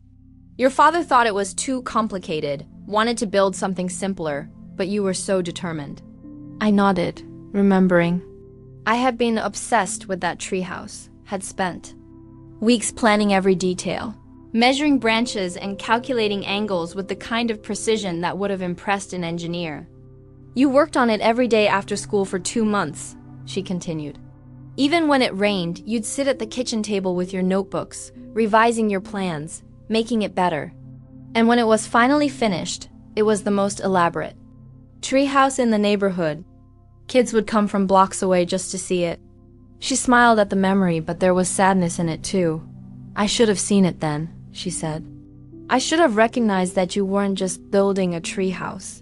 Your father thought it was too complicated, wanted to build something simpler, but you were so determined." I nodded, remembering. I had been obsessed with that treehouse, had spent weeks planning every detail, measuring branches and calculating angles with the kind of precision that would have impressed an engineer. "You worked on it every day after school for 2 months, she continued. "Even when it rained, you'd sit at the kitchen table with your notebooks, revising your plans, making it better. And when it was finally finished, it was the most elaborate treehouse in the neighborhood. Kids would come from blocks away just to see it." She smiled at the memory, but there was sadness in it too. "I should have seen it then," she said. "I should have recognized that you weren't just building a treehouse.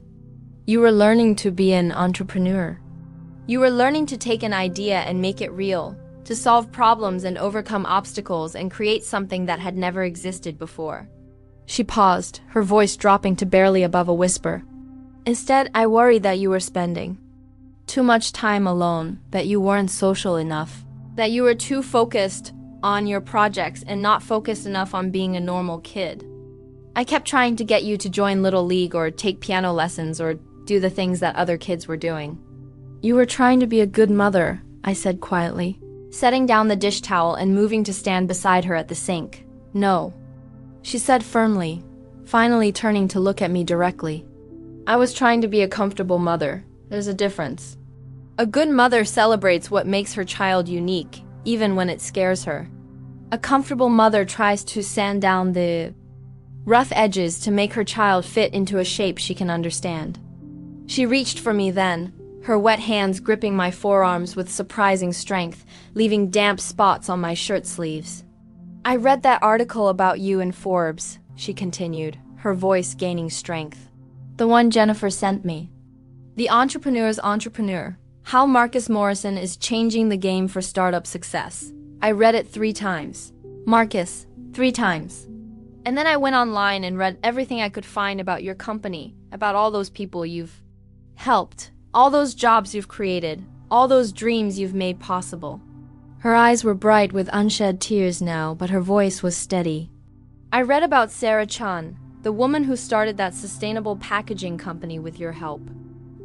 You were learning to be an entrepreneur. You were learning to take an idea and make it real, to solve problems and overcome obstacles and create something that had never existed before." She paused, her voice dropping to barely above a whisper. "Instead, I worried that you were spending too much time alone, that you weren't social enough, that you were too focused on your projects and not focused enough on being a normal kid. I kept trying to get you to join Little League or take piano lessons or do the things that other kids were doing." "You were trying to be a good mother," I said quietly, setting down the dish towel and moving to stand beside her at the sink. "No," she said firmly, finally turning to look at me directly. "I was trying to be a comfortable mother. There's a difference. A good mother celebrates what makes her child unique, even when it scares her. A comfortable mother tries to sand down the rough edges to make her child fit into a shape she can understand." She reached for me then, her wet hands gripping my forearms with surprising strength, leaving damp spots on my shirt sleeves. "I read that article about you in Forbes," she continued, her voice gaining strength. "The one Jennifer sent me. The Entrepreneur's Entrepreneur. How Marcus Morrison is changing the game for startup success. I read it 3 times. Marcus, 3 times. And then I went online and read everything I could find about your company, about all those people you've helped, all those jobs you've created, all those dreams you've made possible." Her eyes were bright with unshed tears now, but her voice was steady. "I read about Sarah Chun, the woman who started that sustainable packaging company with your help.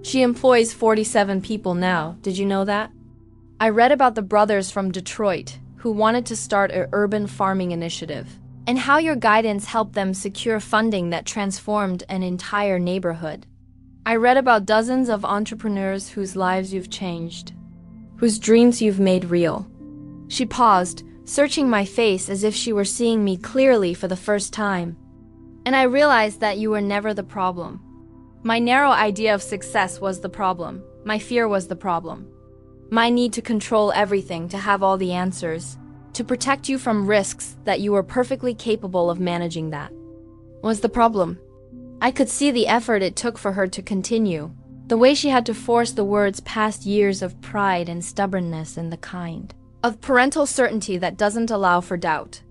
She employs 47 people now, did you know that? I read about the brothers from Detroit who wanted to start an urban farming initiative, and how your guidance helped them secure funding that transformed an entire neighborhood. I read about dozens of entrepreneurs whose lives you've changed, whose dreams you've made real." She paused, searching my face as if she were seeing me clearly for the first time. "And I realized that you were never the problem. My narrow idea of success was the problem. My fear was the problem. My need to control everything, to have all the answers, to protect you from risks that you were perfectly capable of managing that was the problem." I could see the effort it took for her to continue, the way she had to force the words past years of pride and stubbornness and the kind of parental certainty that doesn't allow for doubt.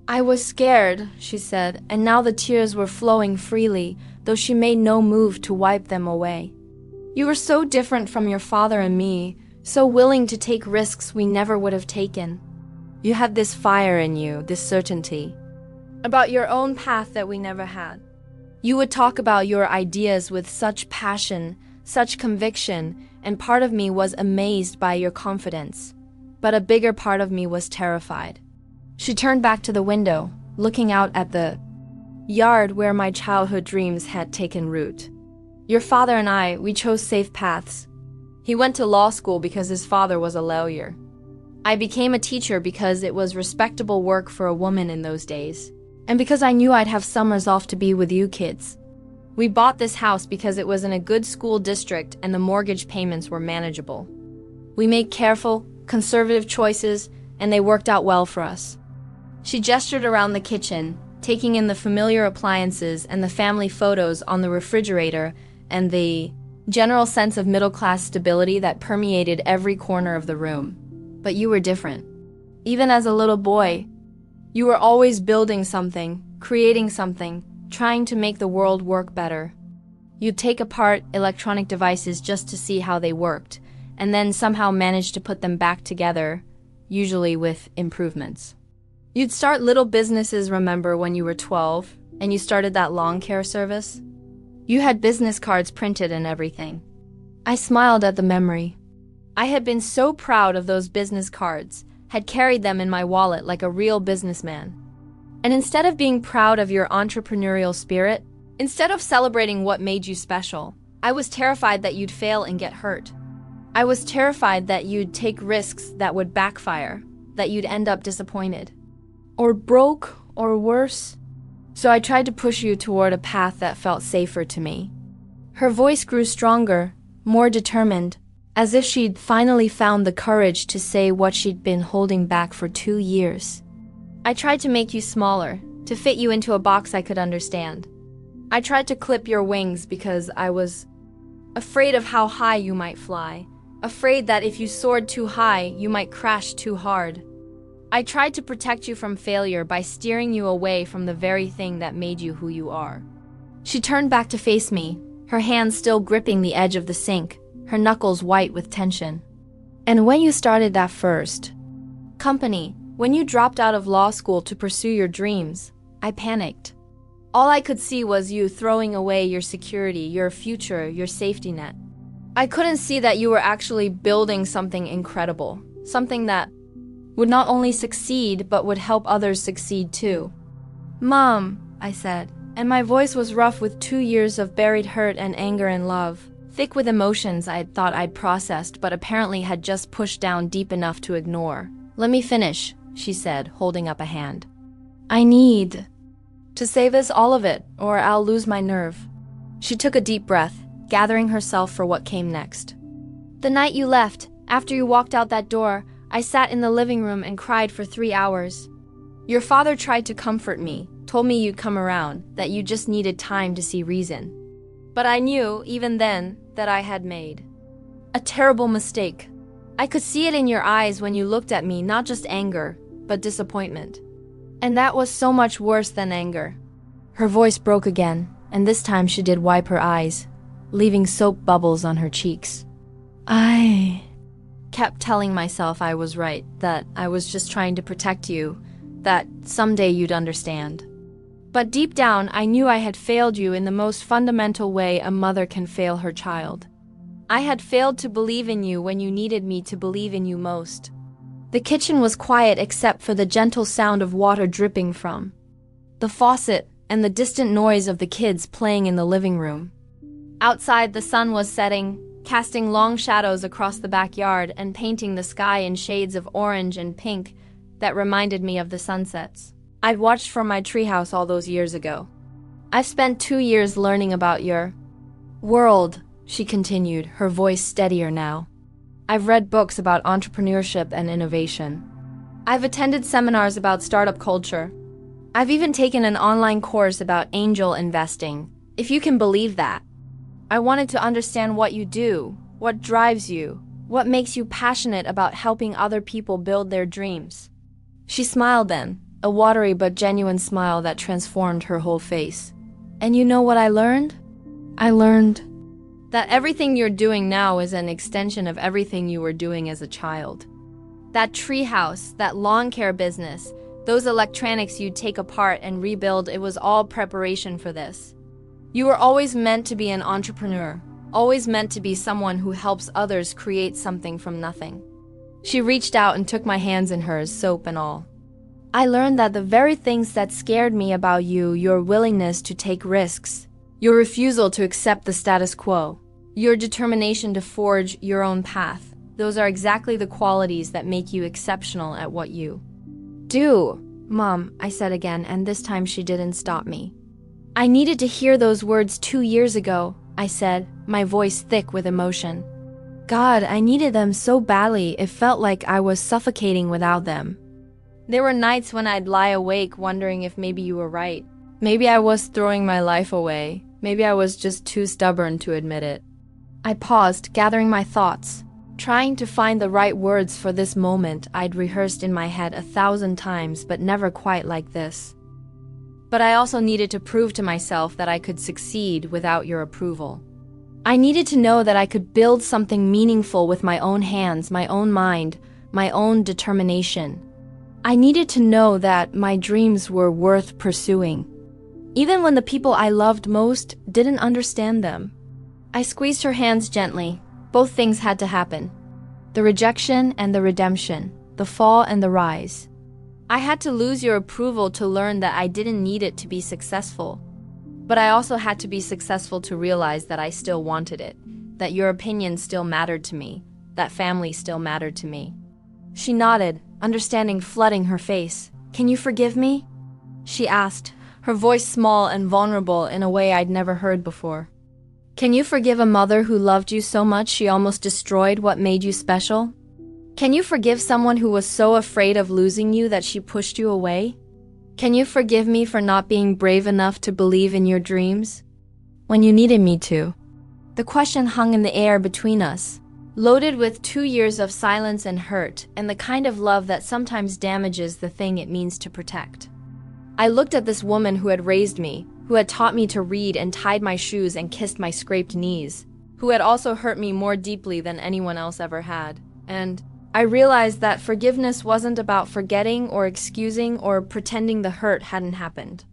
"I was scared," she said, and now the tears were flowing freely, though she made no move to wipe them away. "You were so different from your father and me, so willing to take risks we never would have taken. You had this fire in you, this certainty about your own path that we never had. You would talk about your ideas with such passion, such conviction, and part of me was amazed by your confidence. But a bigger part of me was terrified." She turned back to the window, looking out at the yard where my childhood dreams had taken root. "Your father and I, we chose safe paths. He went to law school because his father was a lawyer. I became a teacher because it was respectable work for a woman in those days, and because I knew I'd have summers off to be with you kids. We bought this house because it was in a good school district and the mortgage payments were manageable. We made careful, conservative choices, and they worked out well for us. She gestured around the kitchen, taking in the familiar appliances and the family photos on the refrigerator and the general sense of middle-class stability that permeated every corner of the room. But you were different. Even as a little boy, you were always building something, creating something, trying to make the world work better. You'd take apart electronic devices just to see how they worked, and then somehow manage to put them back together, usually with improvements. You'd start little businesses, remember, when you were 12, and you started that lawn care service? You had business cards printed and everything. I smiled at the memory. I had been so proud of those business cards, had carried them in my wallet like a real businessman. And instead of being proud of your entrepreneurial spirit, instead of celebrating what made you special, I was terrified that you'd fail and get hurt. I was terrified that you'd take risks that would backfire, that you'd end up disappointed. Or broke, or worse. So I tried to push you toward a path that felt safer to me. Her voice grew stronger, more determined, as if she'd finally found the courage to say what she'd been holding back for 2 years. I tried to make you smaller, to fit you into a box I could understand. I tried to clip your wings because I was afraid of how high you might fly, afraid that if you soared too high, you might crash too hard. I tried to protect you from failure by steering you away from the very thing that made you who you are. She turned back to face me, her hands still gripping the edge of the sink, her knuckles white with tension. And when you started that first company, when you dropped out of law school to pursue your dreams, I panicked. All I could see was you throwing away your security, your future, your safety net. I couldn't see that you were actually building something incredible, something that would not only succeed, but would help others succeed too. Mom, I said, and my voice was rough with 2 years of buried hurt and anger and love, thick with emotions I thought I'd processed, but apparently had just pushed down deep enough to ignore. Let me finish, she said, holding up a hand. I need to say this, all of it, or I'll lose my nerve. She took a deep breath, gathering herself for what came next. The night you left, after you walked out that door, I sat in the living room and cried for 3 hours. Your father tried to comfort me, told me you'd come around, that you just needed time to see reason. But I knew, even then, that I had made a terrible mistake. I could see it in your eyes when you looked at me, not just anger, but disappointment. And that was so much worse than anger. Her voice broke again, and this time she did wipe her eyes, leaving soap bubbles on her cheeks. I kept telling myself I was right, that I was just trying to protect you, that someday you'd understand. But deep down, I knew I had failed you in the most fundamental way a mother can fail her child. I had failed to believe in you when you needed me to believe in you most. The kitchen was quiet except for the gentle sound of water dripping from the faucet and the distant noise of the kids playing in the living room. Outside, the sun was setting, casting long shadows across the backyard and painting the sky in shades of orange and pink that reminded me of the sunsets I'd watched from my treehouse all those years ago. I've spent 2 years learning about your world, she continued, her voice steadier now. I've read books about entrepreneurship and innovation. I've attended seminars about startup culture. I've even taken an online course about angel investing, if you can believe that. I wanted to understand what you do, what drives you, what makes you passionate about helping other people build their dreams. She smiled then, a watery but genuine smile that transformed her whole face. And you know what I learned? I learned that everything you're doing now is an extension of everything you were doing as a child. That treehouse, that lawn care business, those electronics you'd take apart and rebuild, it was all preparation for this. You were always meant to be an entrepreneur, always meant to be someone who helps others create something from nothing. She reached out and took my hands in hers, soap and all. I learned that the very things that scared me about you, your willingness to take risks, your refusal to accept the status quo, your determination to forge your own path, those are exactly the qualities that make you exceptional at what you do. Mom, I said again, and this time she didn't stop me. I needed to hear those words 2 years ago, I said, my voice thick with emotion. God, I needed them so badly, it felt like I was suffocating without them. There were nights when I'd lie awake wondering if maybe you were right. Maybe I was throwing my life away. Maybe I was just too stubborn to admit it. I paused, gathering my thoughts, trying to find the right words for this moment I'd rehearsed in my head 1,000 times, but never quite like this. But I also needed to prove to myself that I could succeed without your approval. I needed to know that I could build something meaningful with my own hands, my own mind, my own determination. I needed to know that my dreams were worth pursuing, even when the people I loved most didn't understand them. I squeezed her hands gently. Both things had to happen. The rejection and the redemption, the fall and the rise. I had to lose your approval to learn that I didn't need it to be successful. But I also had to be successful to realize that I still wanted it, that your opinion still mattered to me, that family still mattered to me. She nodded, understanding flooding her face. Can you forgive me? She asked, her voice small and vulnerable in a way I'd never heard before. Can you forgive a mother who loved you so much she almost destroyed what made you special? Can you forgive someone who was so afraid of losing you that she pushed you away? Can you forgive me for not being brave enough to believe in your dreams when you needed me to? The question hung in the air between us, loaded with 2 years of silence and hurt, and the kind of love that sometimes damages the thing it means to protect. I looked at this woman who had raised me, who had taught me to read and tied my shoes and kissed my scraped knees, who had also hurt me more deeply than anyone else ever had. And I realized that forgiveness wasn't about forgetting or excusing or pretending the hurt hadn't happened.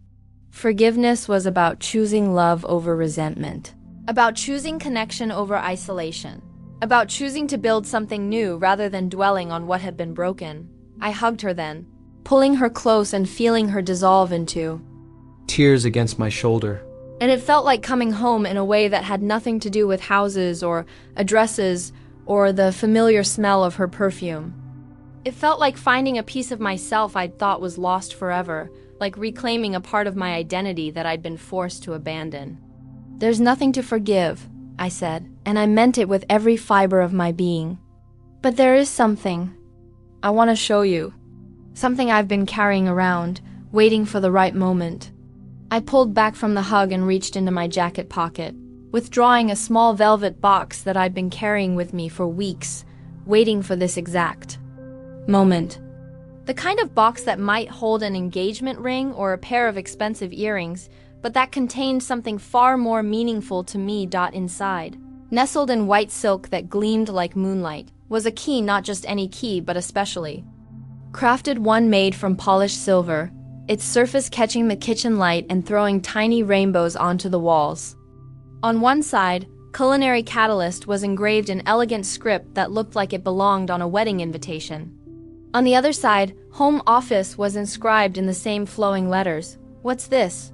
Forgiveness was about choosing love over resentment, about choosing connection over isolation, about choosing to build something new rather than dwelling on what had been broken. I hugged her then, pulling her close and feeling her dissolve into tears against my shoulder. And it felt like coming home in a way that had nothing to do with houses or addresses or the familiar smell of her perfume. It felt like finding a piece of myself I'd thought was lost forever, like reclaiming a part of my identity that I'd been forced to abandon. There's nothing to forgive, I said, and I meant it with every fiber of my being. But there is something I want to show you, something I've been carrying around, waiting for the right moment. I pulled back from the hug and reached into my jacket pocket, withdrawing a small velvet box that I'd been carrying with me for weeks, waiting for this exact moment. The kind of box that might hold an engagement ring or a pair of expensive earrings, but that contained something far more meaningful to me. Inside, nestled in white silk that gleamed like moonlight, was a key, not just any key, but a specially crafted one made from polished silver, its surface catching the kitchen light and throwing tiny rainbows onto the walls. On one side, Culinary Catalyst was engraved in elegant script that looked like it belonged on a wedding invitation. On the other side, Home Office was inscribed in the same flowing letters. What's this?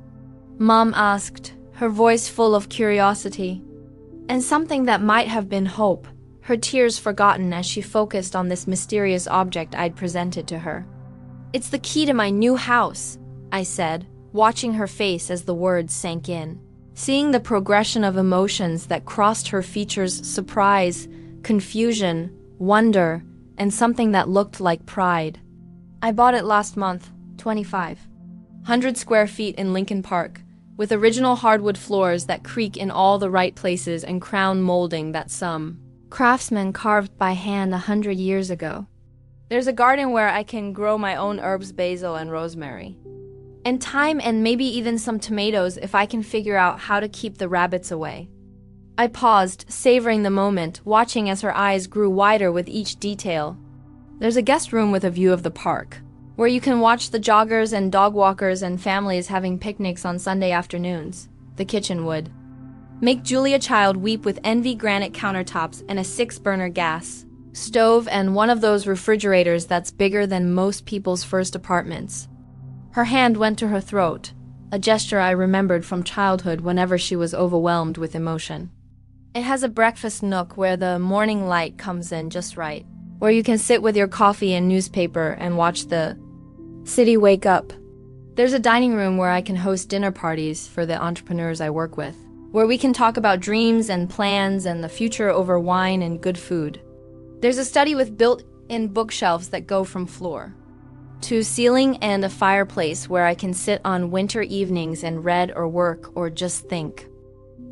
Mom asked, her voice full of curiosity. And something that might have been hope, her tears forgotten as she focused on this mysterious object I'd presented to her. It's the key to my new house, I said, watching her face as the words sank in, seeing the progression of emotions that crossed her features: surprise, confusion, wonder, and something that looked like pride. I bought it last month, 2,500 square feet in Lincoln Park, with original hardwood floors that creak in all the right places and crown molding that some craftsman carved by hand 100 years ago. There's a garden where I can grow my own herbs, basil and rosemary. And thyme and maybe even some tomatoes if I can figure out how to keep the rabbits away. I paused, savoring the moment, watching as her eyes grew wider with each detail. There's a guest room with a view of the park, where you can watch the joggers and dog walkers and families having picnics on Sunday afternoons. The kitchen would make Julia Child weep with envy: granite countertops and a 6-burner gas stove and one of those refrigerators that's bigger than most people's first apartments. Her hand went to her throat, a gesture I remembered from childhood whenever she was overwhelmed with emotion. It has a breakfast nook where the morning light comes in just right, where you can sit with your coffee and newspaper and watch the city wake up. There's a dining room where I can host dinner parties for the entrepreneurs I work with, where we can talk about dreams and plans and the future over wine and good food. There's a study with built-in bookshelves that go from floor to ceiling and a fireplace where I can sit on winter evenings and read or work or just think.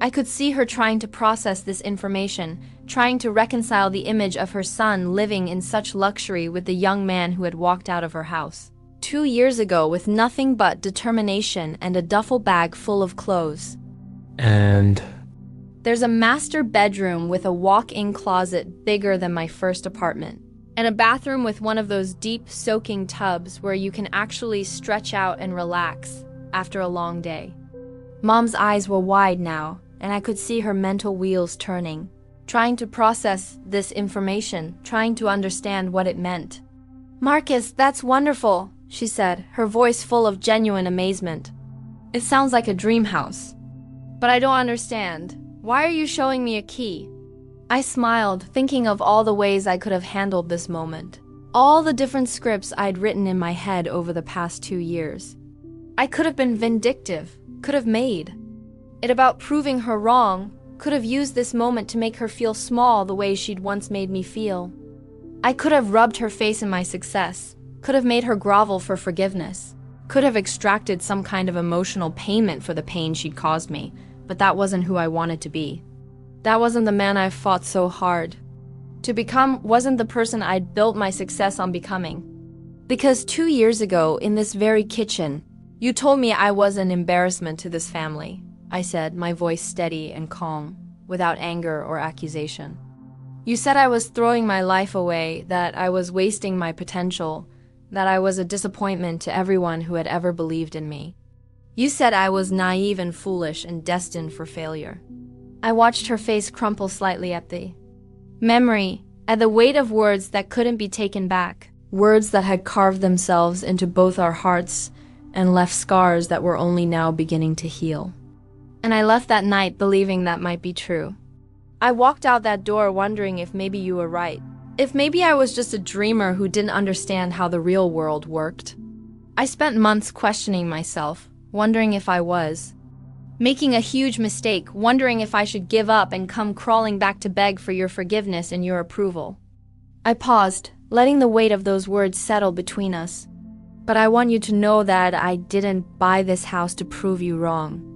I could see her trying to process this information, trying to reconcile the image of her son living in such luxury with the young man who had walked out of her house 2 years ago with nothing but determination and a duffel bag full of clothes. And There's a master bedroom with a walk-in closet bigger than my first apartment, and a bathroom with one of those deep soaking tubs where you can actually stretch out and relax after a long day. Mom's eyes were wide now, and I could see her mental wheels turning, trying to process this information, trying to understand what it meant. "Marcus, that's wonderful," she said, her voice full of genuine amazement. "It sounds like a dream house. But I don't understand. Why are you showing me a key?" I smiled, thinking of all the ways I could have handled this moment. All the different scripts I'd written in my head over the past 2 years. I could have been vindictive, could have made it about proving her wrong, could have used this moment to make her feel small the way she'd once made me feel. I could have rubbed her face in my success, could have made her grovel for forgiveness, could have extracted some kind of emotional payment for the pain she'd caused me, but that wasn't who I wanted to be. That wasn't the man I fought so hard to become, wasn't the person I'd built my success on becoming. Because 2 years ago, in this very kitchen, you told me I was an embarrassment to this family, I said, my voice steady and calm, without anger or accusation. You said I was throwing my life away, that I was wasting my potential, that I was a disappointment to everyone who had ever believed in me. You said I was naive and foolish and destined for failure. I watched her face crumple slightly at the memory, at the weight of words that couldn't be taken back, words that had carved themselves into both our hearts and left scars that were only now beginning to heal. And I left that night believing that might be true. I walked out that door wondering if maybe you were right. If maybe I was just a dreamer who didn't understand how the real world worked. I spent months questioning myself, wondering if I was making a huge mistake, wondering if I should give up and come crawling back to beg for your forgiveness and your approval. I paused, letting the weight of those words settle between us. But I want you to know that I didn't buy this house to prove you wrong.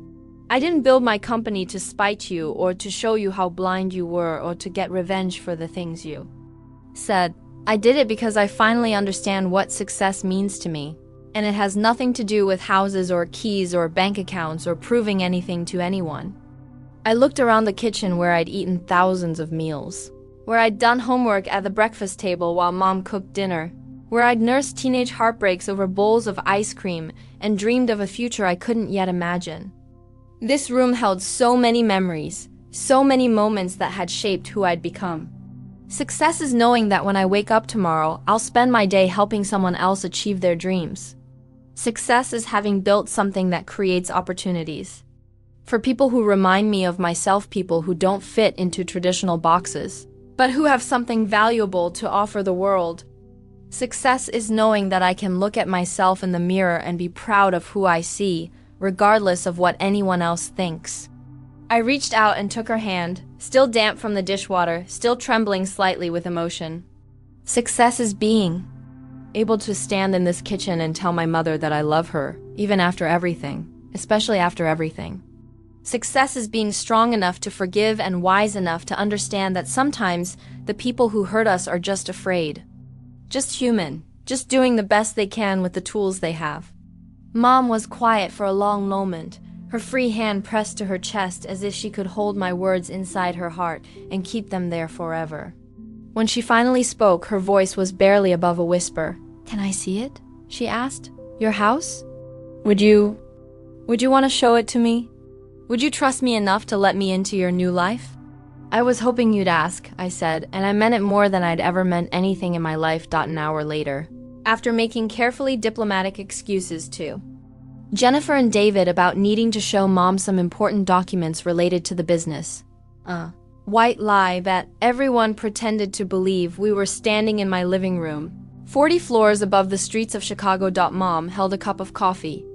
I didn't build my company to spite you or to show you how blind you were or to get revenge for the things you said. I did it because I finally understand what success means to me, and it has nothing to do with houses or keys or bank accounts or proving anything to anyone. I looked around the kitchen where I'd eaten thousands of meals, where I'd done homework at the breakfast table while Mom cooked dinner, where I'd nursed teenage heartbreaks over bowls of ice cream and dreamed of a future I couldn't yet imagine. This room held so many memories, so many moments that had shaped who I'd become. Success is knowing that when I wake up tomorrow, I'll spend my day helping someone else achieve their dreams. Success is having built something that creates opportunities. For people who remind me of myself, people who don't fit into traditional boxes, but who have something valuable to offer the world. Success is knowing that I can look at myself in the mirror and be proud of who I see, regardless of what anyone else thinks. I reached out and took her hand, still damp from the dishwater, still trembling slightly with emotion. Success is being able to stand in this kitchen and tell my mother that I love her, even after everything, especially after everything. Success is being strong enough to forgive and wise enough to understand that sometimes the people who hurt us are just afraid. Just human, just doing the best they can with the tools they have. Mom was quiet for a long moment, her free hand pressed to her chest as if she could hold my words inside her heart and keep them there forever. When she finally spoke, her voice was barely above a whisper. "Can I see it?" she asked. "Your house? Would you want to show it to me? Would you trust me enough to let me into your new life?" "I was hoping you'd ask," I said, and I meant it more than I'd ever meant anything in my life. An hour later, after making carefully diplomatic excuses to Jennifer and David about needing to show Mom some important documents related to the business. White lie that everyone pretended to believe. We were standing in my living room, 40 floors above the streets of Chicago. Mom held a cup of coffee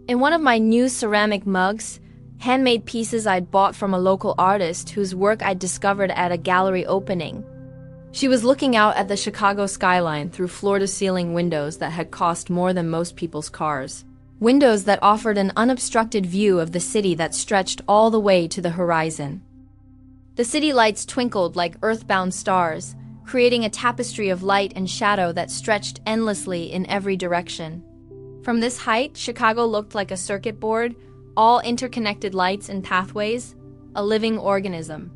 in one of my new ceramic mugs, handmade pieces I'd bought from a local artist whose work I'd discovered at a gallery opening. She was looking out at the Chicago skyline through floor-to-ceiling windows that had cost more than most people's cars. Windows that offered an unobstructed view of the city that stretched all the way to the horizon. The city lights twinkled like earthbound stars, creating a tapestry of light and shadow that stretched endlessly in every direction. From this height, Chicago looked like a circuit board, all interconnected lights and pathways, a living organism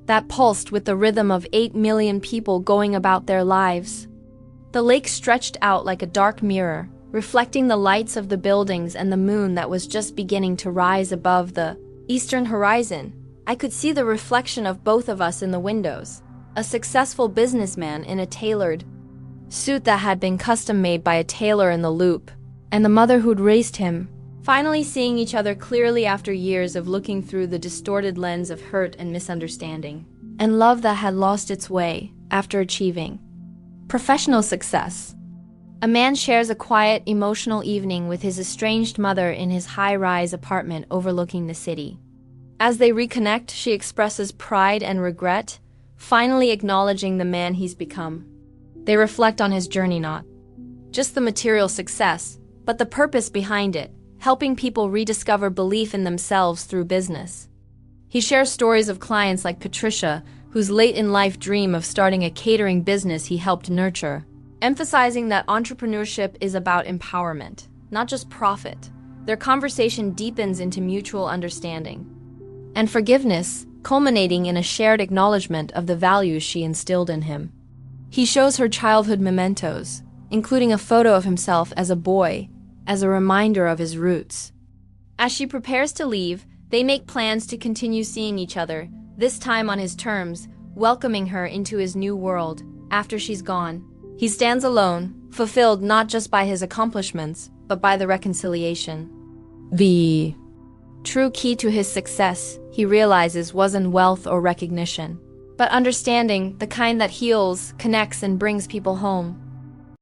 that pulsed with the rhythm of 8 million people going about their lives. The lake stretched out like a dark mirror, reflecting the lights of the buildings and the moon that was just beginning to rise above the eastern horizon. I could see the reflection of both of us in the windows. A successful businessman in a tailored suit that had been custom-made by a tailor in the Loop, and the mother who'd raised him, finally seeing each other clearly after years of looking through the distorted lens of hurt and misunderstanding, and love that had lost its way after achieving professional success. A man shares a quiet, emotional evening with his estranged mother in his high-rise apartment overlooking the city. As they reconnect, she expresses pride and regret, finally acknowledging the man he's become. They reflect on his journey, not just the material success, but the purpose behind it, helping people rediscover belief in themselves through business. He shares stories of clients like Patricia, whose late-in-life dream of starting a catering business he helped nurture, emphasizing that entrepreneurship is about empowerment, not just profit. Their conversation deepens into mutual understanding and forgiveness, culminating in a shared acknowledgement of the values she instilled in him. He shows her childhood mementos, including a photo of himself as a boy, as a reminder of his roots. As she prepares to leave, they make plans to continue seeing each other, this time on his terms, welcoming her into his new world. After she's gone, he stands alone, fulfilled not just by his accomplishments, but by the reconciliation. The true key to his success, he realizes, wasn't wealth or recognition, but understanding, the kind that heals, connects, and brings people home.